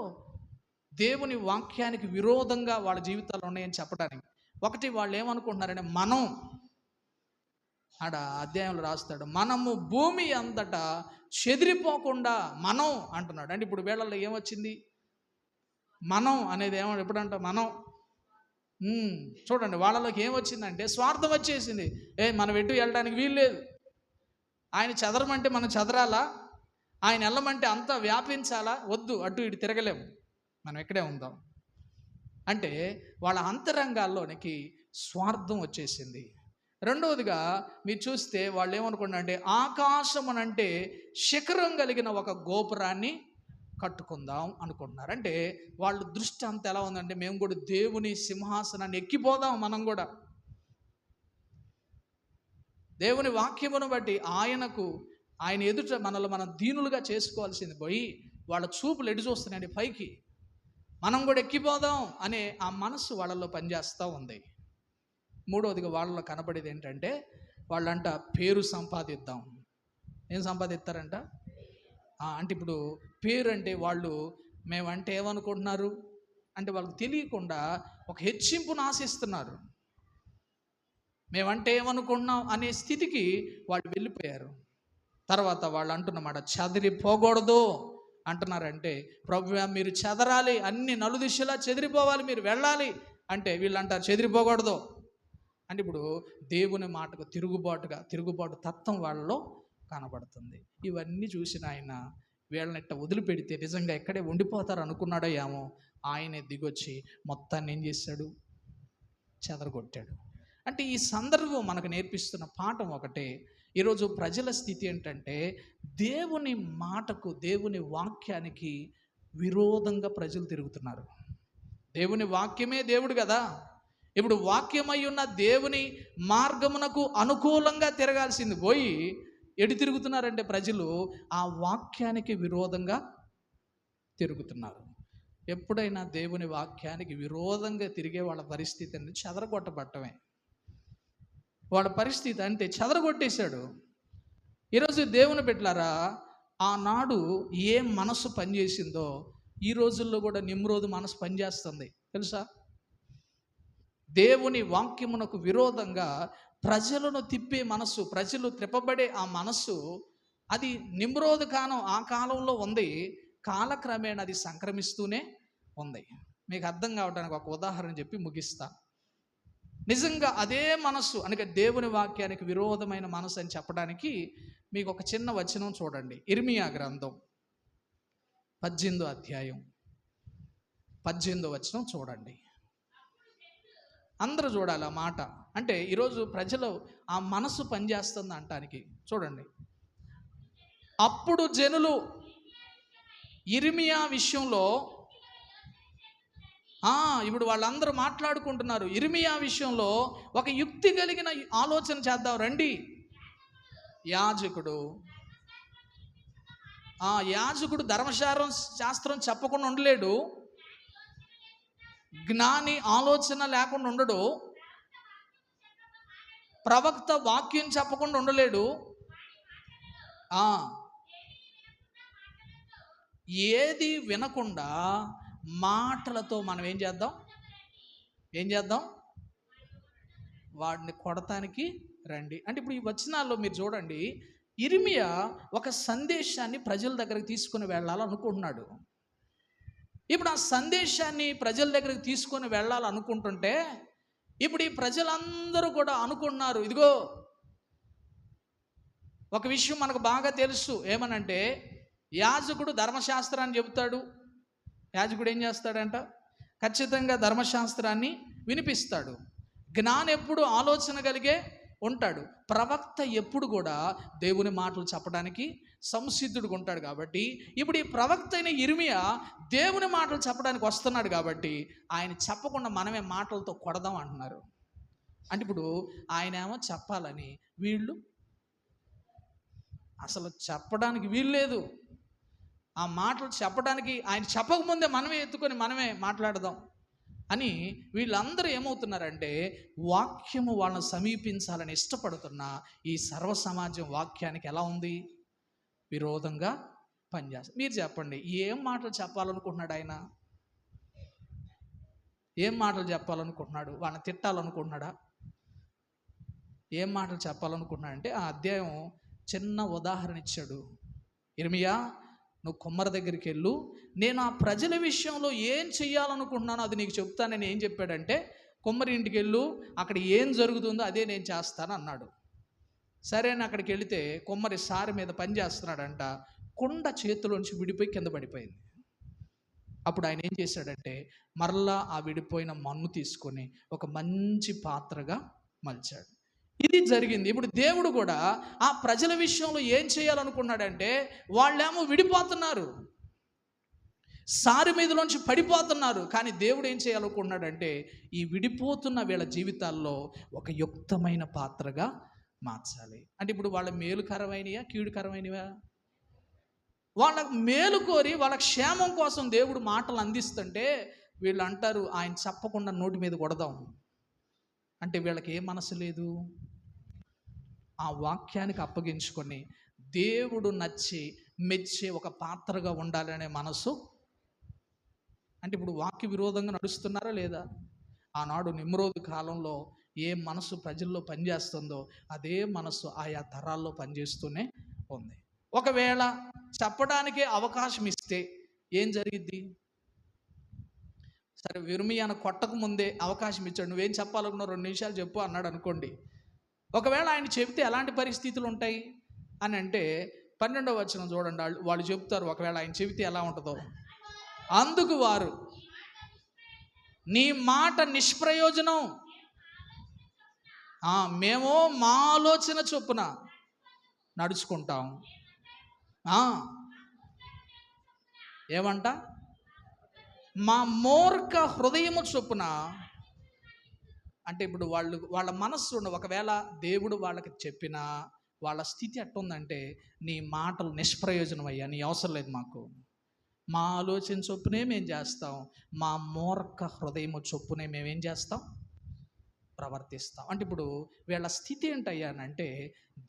దేవుని వాక్యానికి విరోధంగా వాళ్ళ జీవితాలు ఉన్నాయని చెప్పడానికి. ఒకటి, వాళ్ళు ఏమనుకుంటున్నారంటే మనం, ఆడ అధ్యాయంలో రాస్తాడు, మనము భూమి అంతటా చెదిరిపోకుండా మనం అంటున్నాడు. అంటే ఇప్పుడు వీళ్ళల్లో ఏమొచ్చింది? మనం అనేది ఎప్పుడంట మనం. చూడండి, వాళ్ళలోకి ఏమొచ్చిందంటే స్వార్థం వచ్చేసింది. మనం ఎటు వెళ్ళడానికి వీలు లేదు. ఆయన చెదరమంటే మనం చెదరాలా? ఆయన వెళ్ళమంటే అంతా వ్యాపించాలా? వద్దు, అటు ఇటు తిరగలేము, మనం ఇక్కడే ఉందాం. అంటే వాళ్ళ అంతరంగాల్లోనికి స్వార్థం వచ్చేసింది. రెండవదిగా మీరు చూస్తే వాళ్ళు ఏమనుకున్నారంటే ఆకాశం అనంటే శిఖరం కలిగిన ఒక గోపురాన్ని కట్టుకుందాం అనుకుంటున్నారు. అంటే వాళ్ళ దృష్టి అంతా ఎలా ఉందంటే మేము కూడా దేవుని సింహాసనాన్ని ఎక్కిపోదాం, మనం కూడా దేవుని వాక్యమును బట్టి ఆయన ఎదుట మనల్ని మనం దీనులుగా చేసుకోవాల్సింది పోయి వాళ్ళ చూపులు ఎటు చూస్తున్నాయండి పైకి, మనం కూడా ఎక్కిపోదాం అనే ఆ మనస్సు వాళ్ళల్లో పనిచేస్తూ ఉంది. మూడవదిగా వాళ్ళలో కనబడేది ఏంటంటే వాళ్ళంట పేరు సంపాదిద్దాం. ఏం సంపాదిస్తారంట? అంటే ఇప్పుడు పేరు అంటే వాళ్ళు మేమంటే ఏమనుకుంటున్నారు అంటే వాళ్ళకి తెలియకుండా ఒక హెచ్చింపును ఆశిస్తున్నారు. మేమంటే ఏమనుకుంటున్నాం అనే స్థితికి వాళ్ళు వెళ్ళిపోయారు. తర్వాత వాళ్ళు అంటున్నమాట చెదిరిపోకూడదు అంటున్నారంటే, ప్రభువా మీరు చెదరాలి, అన్ని నలుదిశలా చెదిరిపోవాలి, మీరు వెళ్ళాలి అంటే వీళ్ళు అంటారు చెదిరిపోకూడదు. అంటే ఇప్పుడు దేవుని మాటకు తిరుగుబాటు తత్వం వాళ్ళలో కనబడుతుంది. ఇవన్నీ చూసిన ఆయన వీళ్ళని ఇట్ట వదిలిపెడితే నిజంగా ఎక్కడే ఉండిపోతారు అనుకున్నాడో ఏమో, ఆయనే దిగొచ్చి మొత్తాన్ని ఏం చేశాడు? చెదరగొట్టాడు. అంటే ఈ సందర్భం మనకు నేర్పిస్తున్న పాఠం ఒకటే. ఈరోజు ప్రజల స్థితి ఏంటంటే దేవుని మాటకు, దేవుని వాక్యానికి విరోధంగా ప్రజలు తిరుగుతున్నారు. దేవుని వాక్యమే దేవుడు కదా. ఇప్పుడు వాక్యమై ఉన్న దేవుని మార్గమునకు అనుకూలంగా తిరగాల్సింది పోయి ఎటు తిరుగుతున్నారంటే ప్రజలు ఆ వాక్యానికి విరోధంగా తిరుగుతున్నారు. ఎప్పుడైనా దేవుని వాక్యానికి విరోధంగా తిరిగే వాళ్ళ పరిస్థితి అనేది చెదరగొట్టబట్టమే. వాళ్ళ పరిస్థితి అంటే చెదరగొట్టేశాడు. ఈరోజు దేవుని బిడ్డలారా, ఆనాడు ఏ మనసు పనిచేసిందో ఈ రోజుల్లో కూడా నిమ్రోదు మనసు పనిచేస్తుంది తెలుసా? దేవుని వాక్యమునకు విరోధంగా ప్రజలను తిప్పే మనసు, ప్రజలు త్రిప్పబడే ఆ మనస్సు, అది నిమ్రోదు కాలం ఆ కాలంలో ఉంది. కాలక్రమేణా అది సంక్రమిస్తూనే ఉంది. మీకు అర్థం కావడానికి ఒక ఉదాహరణ చెప్పి ముగిస్తా. నిజంగా అదే మనస్సు అనగా దేవుని వాక్యానికి విరోధమైన మనసు అని చెప్పడానికి మీకు ఒక చిన్న వచనం చూడండి. ఇర్మియా గ్రంథం 18వ అధ్యాయం 18వ వచనం చూడండి. అందరూ చూడాలి ఆ మాట. అంటే ఈరోజు ప్రజలు ఆ మనసు పనిచేస్తుంది అంటానికి చూడండి. అప్పుడు జనులు ఇర్మియా విషయంలో, ఇప్పుడు వాళ్ళందరూ మాట్లాడుకుంటున్నారు, ఇర్మియా విషయంలో ఒక యుక్తి కలిగిన ఆలోచన చేద్దాం రండి. యాజకుడు ధర్మశాస్త్రం చెప్పకుండా ఉండలేడు, జ్ఞాని ఆలోచన లేకుండా ఉండడు, ప్రవక్త వాక్యం చెప్పకుండా ఉండలేడు. ఏది వినకుండా మాటలతో మనం ఏం చేద్దాం? వాడిని కొడతానికి రండి. అంటే ఇప్పుడు ఈ వచనాల్లో మీరు చూడండి, ఇర్మియా ఒక సందేశాన్ని ప్రజల దగ్గరికి తీసుకుని వెళ్ళాలనుకుంటున్నాడు. ఇప్పుడు ఆ సందేశాన్ని ప్రజల దగ్గరికి తీసుకొని వెళ్ళాలనుకుంటుంటే ఇప్పుడు ఈ ప్రజలందరూ కూడా అనుకుంటున్నారు, ఇదిగో ఒక విషయం మనకు బాగా తెలుసు, ఏమనంటే యాజకుడు ధర్మశాస్త్రాన్ని చెబుతాడు. యాజకుడు ఏం చేస్తాడంట? ఖచ్చితంగా ధర్మశాస్త్రాన్ని వినిపిస్తాడు. జ్ఞానం ఎప్పుడు ఆలోచన కలిగే ఉంటాడు. ప్రవక్త ఎప్పుడు కూడా దేవుని మాటలు చెప్పడానికి సంసిద్ధుడుగా ఉంటాడు. కాబట్టి ఇప్పుడు ఈ ప్రవక్త అయిన ఇర్మియా దేవుని మాటలు చెప్పడానికి వస్తున్నాడు. కాబట్టి ఆయన చెప్పకుండా మనమే మాటలతో కొడదాం అంటున్నారు. అంటే ఇప్పుడు ఆయన ఏమో చెప్పాలని, వీళ్ళు అసలు చెప్పడానికి వీలు లేదు. ఆ మాటలు చెప్పడానికి ఆయన చెప్పకముందే మనమే ఎత్తుకొని మనమే మాట్లాడదాం. అని వీళ్ళందరూ ఏమవుతున్నారంటే వాక్యము వాళ్ళని సమీపించాలని ఇష్టపడుతున్న ఈ సర్వ సమాజం వాక్యానికి ఎలా ఉంది? విరోధంగా పనిచేస్తారు. మీరు చెప్పండి, ఏం మాటలు చెప్పాలనుకుంటున్నాడు ఆయన? ఏం మాటలు చెప్పాలనుకుంటున్నాడు? వాళ్ళని తిట్టాలనుకుంటున్నాడా? ఏం మాటలు చెప్పాలనుకుంటున్నాడంటే ఆ అధ్యాయం చిన్న ఉదాహరణ ఇచ్చాడు. ఇర్మియా, నువ్వు కుమ్మరి దగ్గరికి వెళ్ళు, నేను ఆ ప్రజల విషయంలో ఏం చెయ్యాలనుకుంటున్నానో అది నీకు చెప్తానని ఏం చెప్పాడంటే, కుమ్మరి ఇంటికి వెళ్ళు, అక్కడ ఏం జరుగుతుందో అదే నేను చేస్తాను అన్నాడు. సరే అని అక్కడికి వెళితే కుమ్మరి సారి మీద పని చేస్తున్నాడంట. కుండ చేతిలోంచి విడిపోయి కింద పడిపోయింది. అప్పుడు ఆయన ఏం చేశాడంటే మరలా ఆ విడిపోయిన మన్ను తీసుకొని ఒక మంచి పాత్రగా మలిచాడు. ఇది జరిగింది. ఇప్పుడు దేవుడు కూడా ఆ ప్రజల విషయంలో ఏం చేయాలనుకున్నాడంటే, వాళ్ళేమో విడిపోతున్నారు, సారి మీదలోంచి పడిపోతున్నారు. కానీ దేవుడు ఏం చేయాలనుకున్నాడంటే ఈ విడిపోతున్న వీళ్ళ జీవితాల్లో ఒక యుక్తమైన పాత్రగా మార్చాలి. అంటే ఇప్పుడు వాళ్ళ మేలుకరమైనవా కీడుకరమైనవా? వాళ్ళకు మేలు కోరి వాళ్ళ క్షేమం కోసం దేవుడు మాటలు అందిస్తుంటే వీళ్ళు అంటారు ఆయన చెప్పకుండా నోటి మీద కొడదాం అంటే వీళ్ళకి ఏ మనసు లేదు. ఆ వాక్యానికి అప్పగించుకొని దేవుడు నచ్చి మెచ్చే ఒక పాత్రగా ఉండాలనే మనసు. అంటే ఇప్పుడు వాక్య విరోధంగా నడుస్తున్నారా లేదా? ఆనాడు నిమ్రోదు కాలంలో ఏ మనసు ప్రజల్లో పనిచేస్తుందో అదే మనసు ఆయా తరాల్లో పనిచేస్తూనే ఉంది. ఒకవేళ చెప్పడానికే అవకాశం ఇస్తే ఏం జరిగిద్ది? సరే, ఇర్మియాను కొట్టక ముందే అవకాశం ఇచ్చాడు, నువ్వేం చెప్పాలనుకున్నావు 2 నిమిషాలు చెప్పు అన్నాడు అనుకోండి. ఒకవేళ ఆయన చెబితే ఎలాంటి పరిస్థితులు ఉంటాయి అని అంటే 12వ వచనం చూడండి. వాళ్ళు చెప్తారు ఒకవేళ ఆయన చెబితే ఎలా ఉంటుందో. అందుకు వారు, నీ మాట నిష్ప్రయోజనం, మేము మా ఆలోచన చొప్పున నడుచుకుంటాం. ఏమంట? మా మూర్ఖ హృదయము చొప్పున. అంటే ఇప్పుడు వాళ్ళ మనస్సు ఒకవేళ దేవుడు వాళ్ళకి చెప్పినా వాళ్ళ స్థితి ఎట్టుందంటే, నీ మాటలు నిష్ప్రయోజనం అయ్యా, నీ అవసరం లేదు మాకు, మా ఆలోచన చొప్పునే మేము చేస్తాం, మా మూర్ఖ హృదయము చొప్పునే మేమేం చేస్తాం, ప్రవర్తిస్తాం. అంటే ఇప్పుడు వీళ్ళ స్థితి ఏంటయ్యానంటే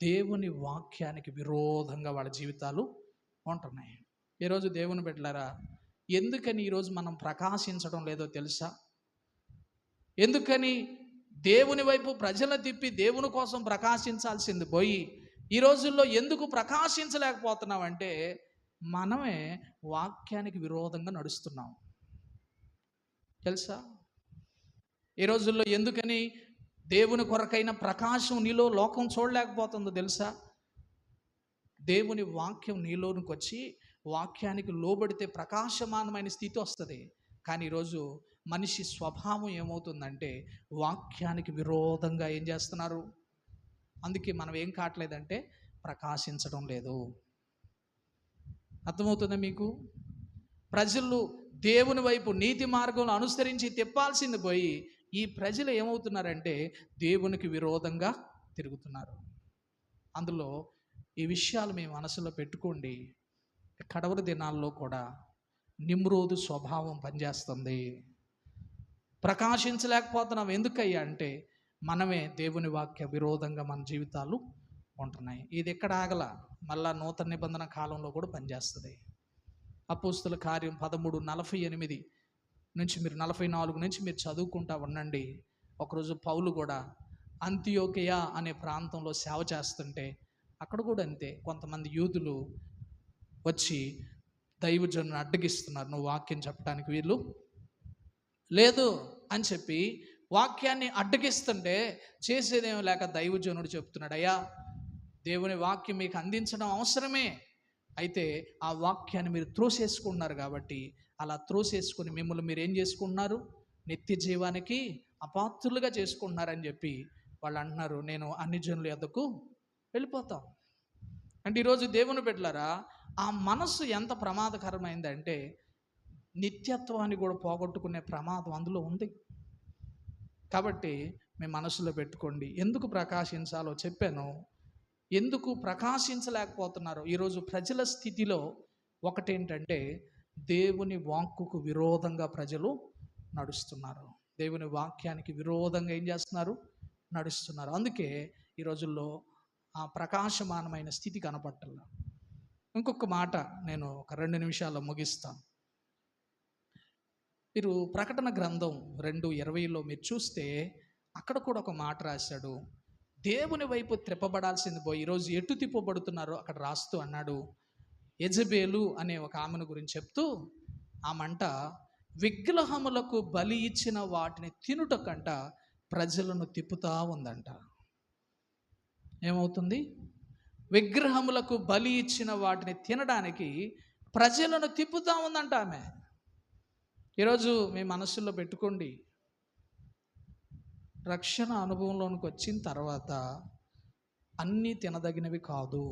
దేవుని వాక్యానికి విరోధంగా వాళ్ళ జీవితాలు ఉంటున్నాయి. ఈరోజు దేవుని బిడ్డలారా, ఎందుకని ఈరోజు మనం ప్రకాశించడం లేదో తెలుసా? ఎందుకని దేవుని వైపు ప్రజలను తిప్పి దేవుని కోసం ప్రకాశించాల్సింది పోయి ఈ రోజుల్లో ఎందుకు ప్రకాశించలేకపోతున్నామంటే మనమే వాక్యానికి విరోధంగా నడుస్తున్నాం. తెలుసా? ఈ రోజుల్లో ఎందుకని దేవుని కొరకైన ప్రకాశం నీలో లోకం చూడలేకపోతుందో తెలుసా? దేవుని వాక్యం నీలోనికి వచ్చి వాక్యానికి లోబడితే ప్రకాశమానమైన స్థితి వస్తుంది. కానీ ఈరోజు మనిషి స్వభావం ఏమవుతుందంటే వాక్యానికి విరోధంగా ఏం చేస్తున్నారు. అందుకే మనం ఏం కావట్లేదంటే ప్రకాశించడం లేదు. అర్థమవుతుందా మీకు? ప్రజలు దేవుని వైపు నీతి మార్గంలో అనుసరించి తిప్పాల్సింది పోయి ఈ ప్రజలు ఏమవుతున్నారంటే దేవునికి విరోధంగా తిరుగుతున్నారు. అందులో ఈ విషయాలు మీ మనసులో పెట్టుకోండి. కడవరి దినాల్లో కూడా నిమ్రోదు స్వభావం పనిచేస్తుంది. ప్రకాశించలేకపోతున్నాం. ఎందుకయ్యా అంటే మనమే దేవుని వాక్య విరోధంగా మన జీవితాలు ఉంటున్నాయి. ఇది ఎక్కడ ఆగల, మళ్ళా నూతన నిబంధన కాలంలో కూడా పనిచేస్తుంది. అపోస్తుల కార్యం 13:48 నుంచి మీరు 44 నుంచి మీరు చదువుకుంటా ఉండండి. ఒకరోజు పౌలు కూడా అంతియోకియ అనే ప్రాంతంలో సేవ చేస్తుంటే అక్కడ కూడా అంతే, కొంతమంది యూదులు వచ్చి దైవజనుని అడ్డగిస్తున్నారు, నువ్వు వాక్యం చెప్పడానికి వీళ్ళు లేదు అని చెప్పి వాక్యాన్ని అడ్డగిస్తుంటే చేసేదేమో లేక దైవజనుడు చెప్తున్నాడు, అయ్యా దేవుని వాక్యం మీకు అందించడం అవసరమే, అయితే ఆ వాక్యాన్ని మీరు త్రోసేసుకుంటున్నారు కాబట్టి అలా త్రోసేసుకుని మిమ్మల్ని మీరు ఏం చేసుకుంటున్నారు, నిత్య జీవానికి అపాత్రులుగా చేసుకుంటున్నారని చెప్పి వాళ్ళు అంటున్నారు, నేను అన్ని జనుల యొద్దకు వెళ్ళిపోతాం. అంటే ఈరోజు దేవుని బిడ్డలారా, ఆ మనస్సు ఎంత ప్రమాదకరమైందంటే నిత్యత్వాన్ని కూడా పోగొట్టుకునే ప్రమాదం అందులో ఉంది. కాబట్టి మీ మనసులో పెట్టుకోండి. ఎందుకు ప్రకాశించాలో చెప్పాను. ఎందుకు ప్రకాశించలేకపోతున్నారు ఈరోజు ప్రజల స్థితిలో ఒకటేంటంటే దేవుని వాక్కుకు విరోధంగా ప్రజలు నడుస్తున్నారు. దేవుని వాక్యానికి విరోధంగా ఏం చేస్తున్నారు? నడుస్తున్నారు. అందుకే ఈ రోజుల్లో ఆ ప్రకాశమానమైన స్థితి కనపట్టలేదు. ఇంకొక మాట నేను ఒక 2 నిమిషాల్లో ముగిస్తాను. మీరు ప్రకటన గ్రంథం 2:20లో మీరు చూస్తే అక్కడ కూడా ఒక మాట రాశాడు. దేవుని వైపు త్రిప్పబడాల్సింది పోయి ఈరోజు ఎటు తిప్పబడుతున్నారో అక్కడ రాస్తూ అన్నాడు, యెజబేలు అనే ఒక ఆమెను గురించి చెప్తూ, ఆమంట విగ్రహములకు బలి ఇచ్చిన వాటిని తినుట కంట ప్రజలను తిప్పుతా ఉందంట. ఏమవుతుంది? విగ్రహములకు బలి ఇచ్చిన వాటిని తినడానికి ప్రజలను తిప్పుతా ఉందంట ఆమె. ఈరోజు మీ మనసులో పెట్టుకోండి, రక్షణ అనుభవంలోనికి వచ్చిన తర్వాత అన్నీ తినదగినవి కాదు.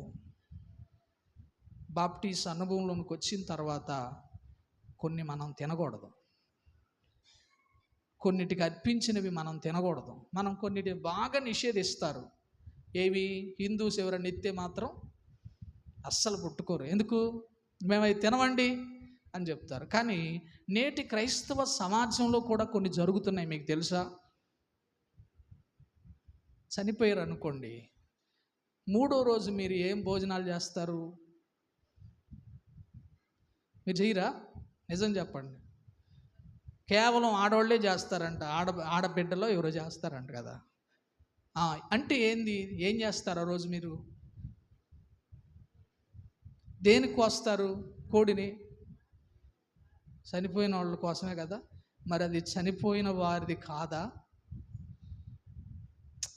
బాప్టిస్ అనుభవంలోనికి వచ్చిన తర్వాత కొన్ని మనం తినకూడదు, కొన్నిటికి అర్పించినవి మనం తినకూడదు. మనం కొన్నిటి బాగా నిషేధిస్తారు. ఏవి? హిందూస్ ఎవరైనా ఎత్తే మాత్రం అస్సలు పుట్టుకోరు. ఎందుకు? మేమవి తినవండి అని చెప్తారు. కానీ నేటి క్రైస్తవ సమాజంలో కూడా కొన్ని జరుగుతున్నాయి. మీకు తెలుసా? చనిపోయారు అనుకోండి, 3వ రోజు మీరు ఏం భోజనాలు చేస్తారు? మీరు చేయరా? నిజం చెప్పండి. కేవలం ఆడవాళ్ళే చేస్తారంట, ఆడబిడ్డలో ఎవరో చేస్తారంట కదా. అంటే ఏంది? ఏం చేస్తారు ఆ రోజు? మీరు దేనికి వస్తారు కోడిని? చనిపోయిన వాళ్ళ కోసమే కదా. మరి అది చనిపోయిన వారిది కాదా?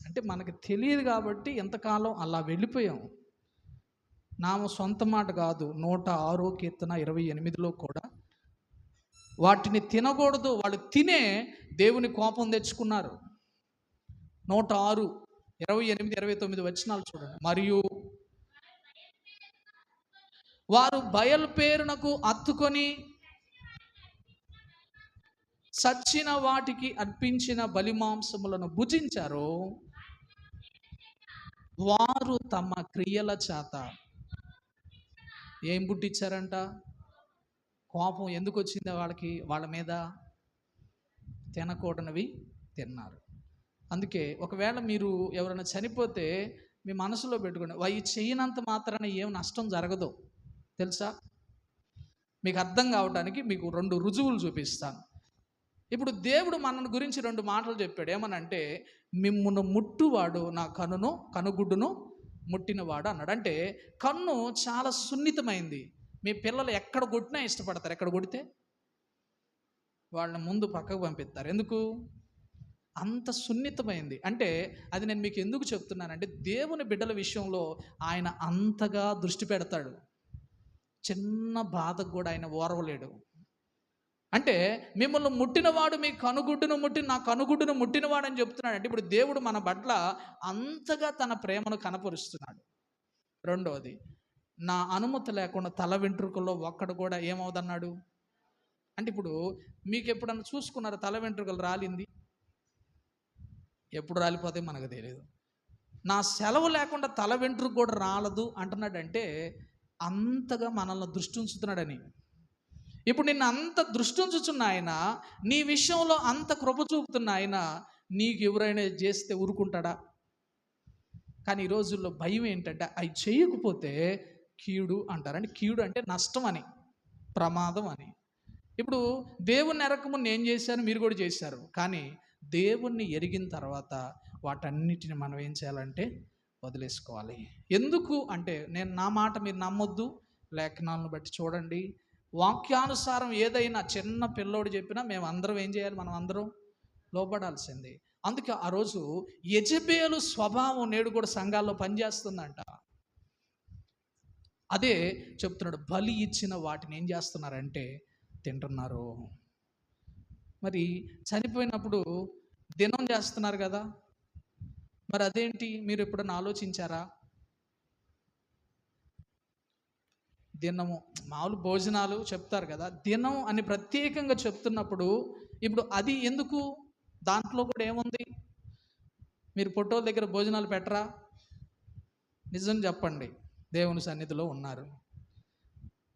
అంటే మనకు తెలియదు కాబట్టి ఎంతకాలం అలా వెళ్ళిపోయాం. నా సొంత మాట కాదు, 106 కీర్తన 28లో కూడా వాటిని తినకూడదు, వాళ్ళు తినే దేవుని కోపం తెచ్చుకున్నారు. 106, 28, 29 వచనాలు చూడండి. మరియు వారు బయలు పేరునకు అత్తుకొని చచ్చిన వాటికి అర్పించిన బలిమాంసములను భుజించారు. వారు తమ క్రియల చేత ఏం పుట్టించారంట? కోపం ఎందుకు వచ్చిందో వాళ్ళ మీద? తినకూడనివి తిన్నారు. అందుకే ఒకవేళ మీరు ఎవరైనా చనిపోతే మీ మనసులో పెట్టుకోండి, అవి చేయనంత మాత్రాన ఏం నష్టం జరగదు. తెలుసా? మీకు అర్థం కావడానికి మీకు 2 రుజువులు చూపిస్తాను. ఇప్పుడు దేవుడు మనని గురించి 2 మాటలు చెప్పాడు. ఏమనంటే, మిమ్మును ముట్టువాడు నా కనుగుడ్డును ముట్టినవాడు అన్నాడు. అంటే కన్ను చాలా సున్నితమైంది. మీ పిల్లలు ఎక్కడ కొట్టినా ఇష్టపడతారు. ఎక్కడ కొడితే వాళ్ళని ముందు పక్కకు పంపిస్తారు. ఎందుకు? అంత సున్నితమైంది. అంటే అది నేను మీకు ఎందుకు చెప్తున్నానంటే, దేవుని బిడ్డల విషయంలో ఆయన అంతగా దృష్టి పెడతాడు. చిన్న బాధకు కూడా ఆయన ఓర్వలేడు. అంటే మిమ్మల్ని ముట్టినవాడు మీ కనుగుడ్డును నా కనుగుడ్డును ముట్టినవాడు అని చెప్తున్నాడు. అంటే ఇప్పుడు దేవుడు మన పట్ల అంతగా తన ప్రేమను కనపరుస్తున్నాడు. రెండవది, నా అనుమతి లేకుండా తల వెంట్రుకల్లో ఒక్కడు కూడా ఏమవుదన్నాడు. అంటే ఇప్పుడు మీకు ఎప్పుడన్నా చూసుకున్నారు తల వెంట్రుకలు రాలింది? ఎప్పుడు రాలిపోతే మనకు తెలియదు. నా సెలవు లేకుండా తల వెంట్రుక కూడా రాలదు అంటున్నాడంటే అంతగా మనల్ని దృష్టి ఉంచుతున్నాడని. ఇప్పుడు నిన్ను అంత దృష్టి ఉంచుతున్న ఆయన, నీ విషయంలో అంత కృప చూపుతున్న ఆయన, నీకు ఎవరైనా చేస్తే ఊరుకుంటాడా? కానీ ఈ రోజుల్లో భయం ఏంటంటే, అవి చేయకపోతే కీడు అంటారు. అంటే కీడు అంటే నష్టం అని, ప్రమాదం అని. ఇప్పుడు దేవుణ్ణి ఎరకముందు ఏం చేశారు? మీరు కూడా చేశారు. కానీ దేవుణ్ణి ఎరిగిన తర్వాత వాటన్నిటిని మనం ఏం చేయాలంటే వదిలేసుకోవాలి. ఎందుకు అంటే, నేను నా మాట మీరు నమ్మొద్దు, లేఖనాలను బట్టి చూడండి. వాక్యానుసారం ఏదైనా చిన్న పిల్లోడు చెప్పినా మేము అందరం ఏం చేయాలి? మనం అందరం లోబడాల్సిందే. అందుకే ఆ రోజు యెజబేలు స్వభావం నేడు కూడా సంఘాల్లో పనిచేస్తుందంట. అదే చెప్తున్నాడు, బలి ఇచ్చిన వాటిని ఏం చేస్తున్నారంటే తింటున్నారు. మరి చనిపోయినప్పుడు దినం చేస్తున్నారు కదా, మరి అదేంటి? మీరు ఎప్పుడన్నా ఆలోచించారా? దినము మామూలు భోజనాలు చెప్తారు కదా, దినం అని ప్రత్యేకంగా చెప్తున్నప్పుడు ఇప్పుడు అది ఎందుకు? దాంట్లో కూడా ఏముంది? మీరు ఫోటోల దగ్గర భోజనాలు పెట్టరా? నిజం చెప్పండి, దేవుని సన్నిధిలో ఉన్నారు.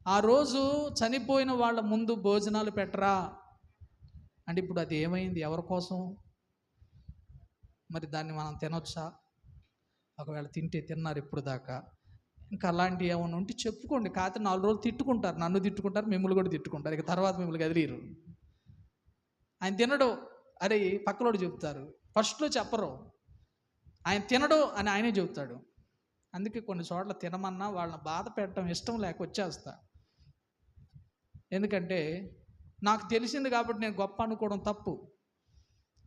ఆ రోజు చనిపోయిన వాళ్ళ ముందు భోజనాలు పెట్టరా? అంటే ఇప్పుడు అది ఏమైంది, ఎవరి కోసం? మరి దాన్ని మనం తినొచ్చా? ఒకవేళ తింటే తిన్నారు ఇప్పుడు దాకా, ఇంకా అలాంటివి ఏమైనా ఉంటే చెప్పుకోండి. కాకపోతే 4 రోజులు తిట్టుకుంటారు, నన్ను తిట్టుకుంటారు, మిమ్మల్ని కూడా తిట్టుకుంటారు, ఇక తర్వాత మిమ్మల్ని కదిలీరు. ఆయన తినడు అరే పక్కలోడు చెప్తారు, ఫస్ట్లో చెప్పరు, ఆయన తినడు అని ఆయనే చెబుతాడు. అందుకే కొన్ని చోట్ల తినమన్నా వాళ్ళని బాధ పెట్టడం ఇష్టం లేక వచ్చేస్తా. ఎందుకంటే నాకు తెలిసింది కాబట్టి నేను గొప్ప అనుకోవడం తప్పు,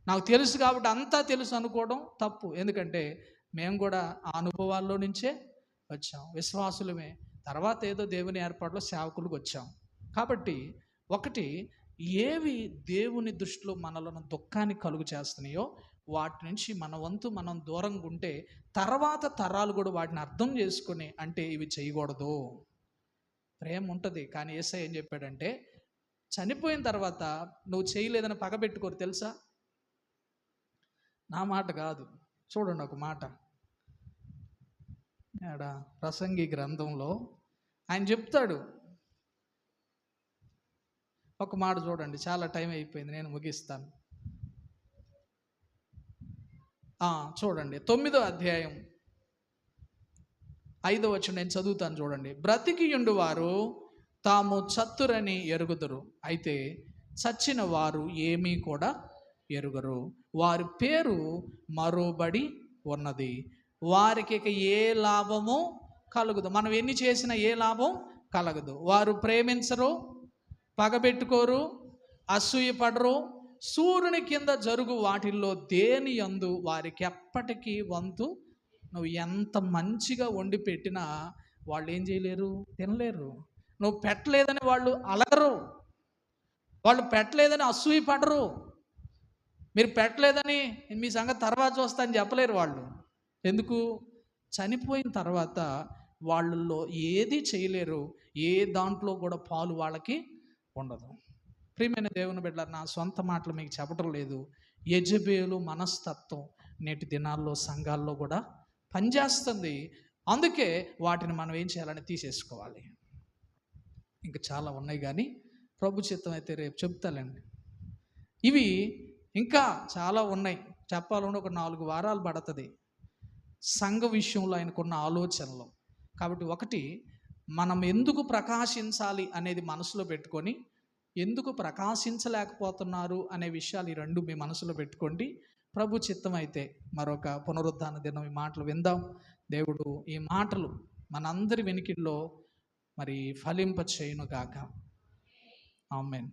నాకు తెలుసు కాబట్టి అంతా తెలుసు అనుకోవడం తప్పు. ఎందుకంటే మేము కూడా ఆ అనుభవాల్లో నుంచే వచ్చాం, విశ్వాసులమే. తర్వాత ఏదో దేవుని ఏర్పాటులో సేవకులకు వచ్చాం. కాబట్టి ఒకటి, ఏవి దేవుని దృష్టిలో మనలను దుఃఖాన్ని కలుగు చేస్తున్నాయో వాటి నుంచి మన వంతు మనం దూరంగా ఉంటే తర్వాత తరాలు కూడా వాటిని అర్థం చేసుకొని, అంటే ఇవి చేయకూడదు. ప్రేమ ఉంటుంది, కానీ యేసయ్య ఏం చెప్పాడంటే చనిపోయిన తర్వాత నువ్వు చేయలేదని పగబెట్టుకోరు, తెలుసా? నా మాట కాదు, చూడండి ఒక మాట ఆడ ప్రసంగి గ్రంథంలో ఆయన చెప్తాడు. ఒక మాట చూడండి, చాలా టైం అయిపోయింది, నేను ముగిస్తాను. చూడండి 9వ అధ్యాయం 5వ వచనం నేను చదువుతాను, చూడండి. బ్రతికియుండు వారు తాము చత్తురని ఎరుగుదురు, అయితే చచ్చిన వారు ఏమీ కూడా ఎరుగరు, వారి పేరు మరోబడి ఉన్నది, వారికి ఇక ఏ లాభము కలుగదు. మనం ఎన్ని చేసినా ఏ లాభం కలగదు. వారు ప్రేమించరు, పగబెట్టుకోరు, అసూయపడరు, సూర్యుని కింద జరుగు వాటిల్లో దేని యందు వారికి ఎప్పటికీ వంతు. నువ్వు ఎంత మంచిగా వండి పెట్టినా వాళ్ళు ఏం చేయలేరు, తినలేరు. నువ్వు పెట్టలేదని వాళ్ళు అలగరు, వాళ్ళు పెట్టలేదని అసూయపడరు, మీరు పెట్టలేదని మీ సంగతి తర్వాత చూస్తా అని చెప్పలేరు వాళ్ళు. ఎందుకు? చనిపోయిన తర్వాత వాళ్ళల్లో ఏది చేయలేరు, ఏ దాంట్లో కూడా పాలు వాళ్ళకి ఉండదు. ప్రియమైన దేవుని బిడ్డలారా, నా సొంత మాటలు మీకు చెప్పటం లేదు, యెజెబెలు మనస్తత్వం నేటి దినాల్లో సంఘాల్లో కూడా పనిచేస్తుంది. అందుకే వాటిని మనం ఏం చేయాలని తీసేసుకోవాలి. ఇంకా చాలా ఉన్నాయి, కానీ ప్రభు చిత్తం అయితే రేపు చెప్తాలండి. ఇవి ఇంకా చాలా ఉన్నాయి, చెప్పాలంటే ఒక 4 వారాలు పడుతుంది సంఘ విషయంలో ఆయనకున్న ఆలోచనలు. కాబట్టి ఒకటి, మనం ఎందుకు ప్రకాశించాలి అనేది మనసులో పెట్టుకొని, ఎందుకు ప్రకాశించలేకపోతున్నారు అనే విషయాలు ఈ 2 మీ మనసులో పెట్టుకోండి. ప్రభు చిత్తం అయితే మరొక పునరుద్ధాన దినం ఈ మాటలు విందాం. దేవుడు ఈ మాటలు మనందరి వెనుకల్లో మరి ఫలింప చేయును గాక. ఆమేన్.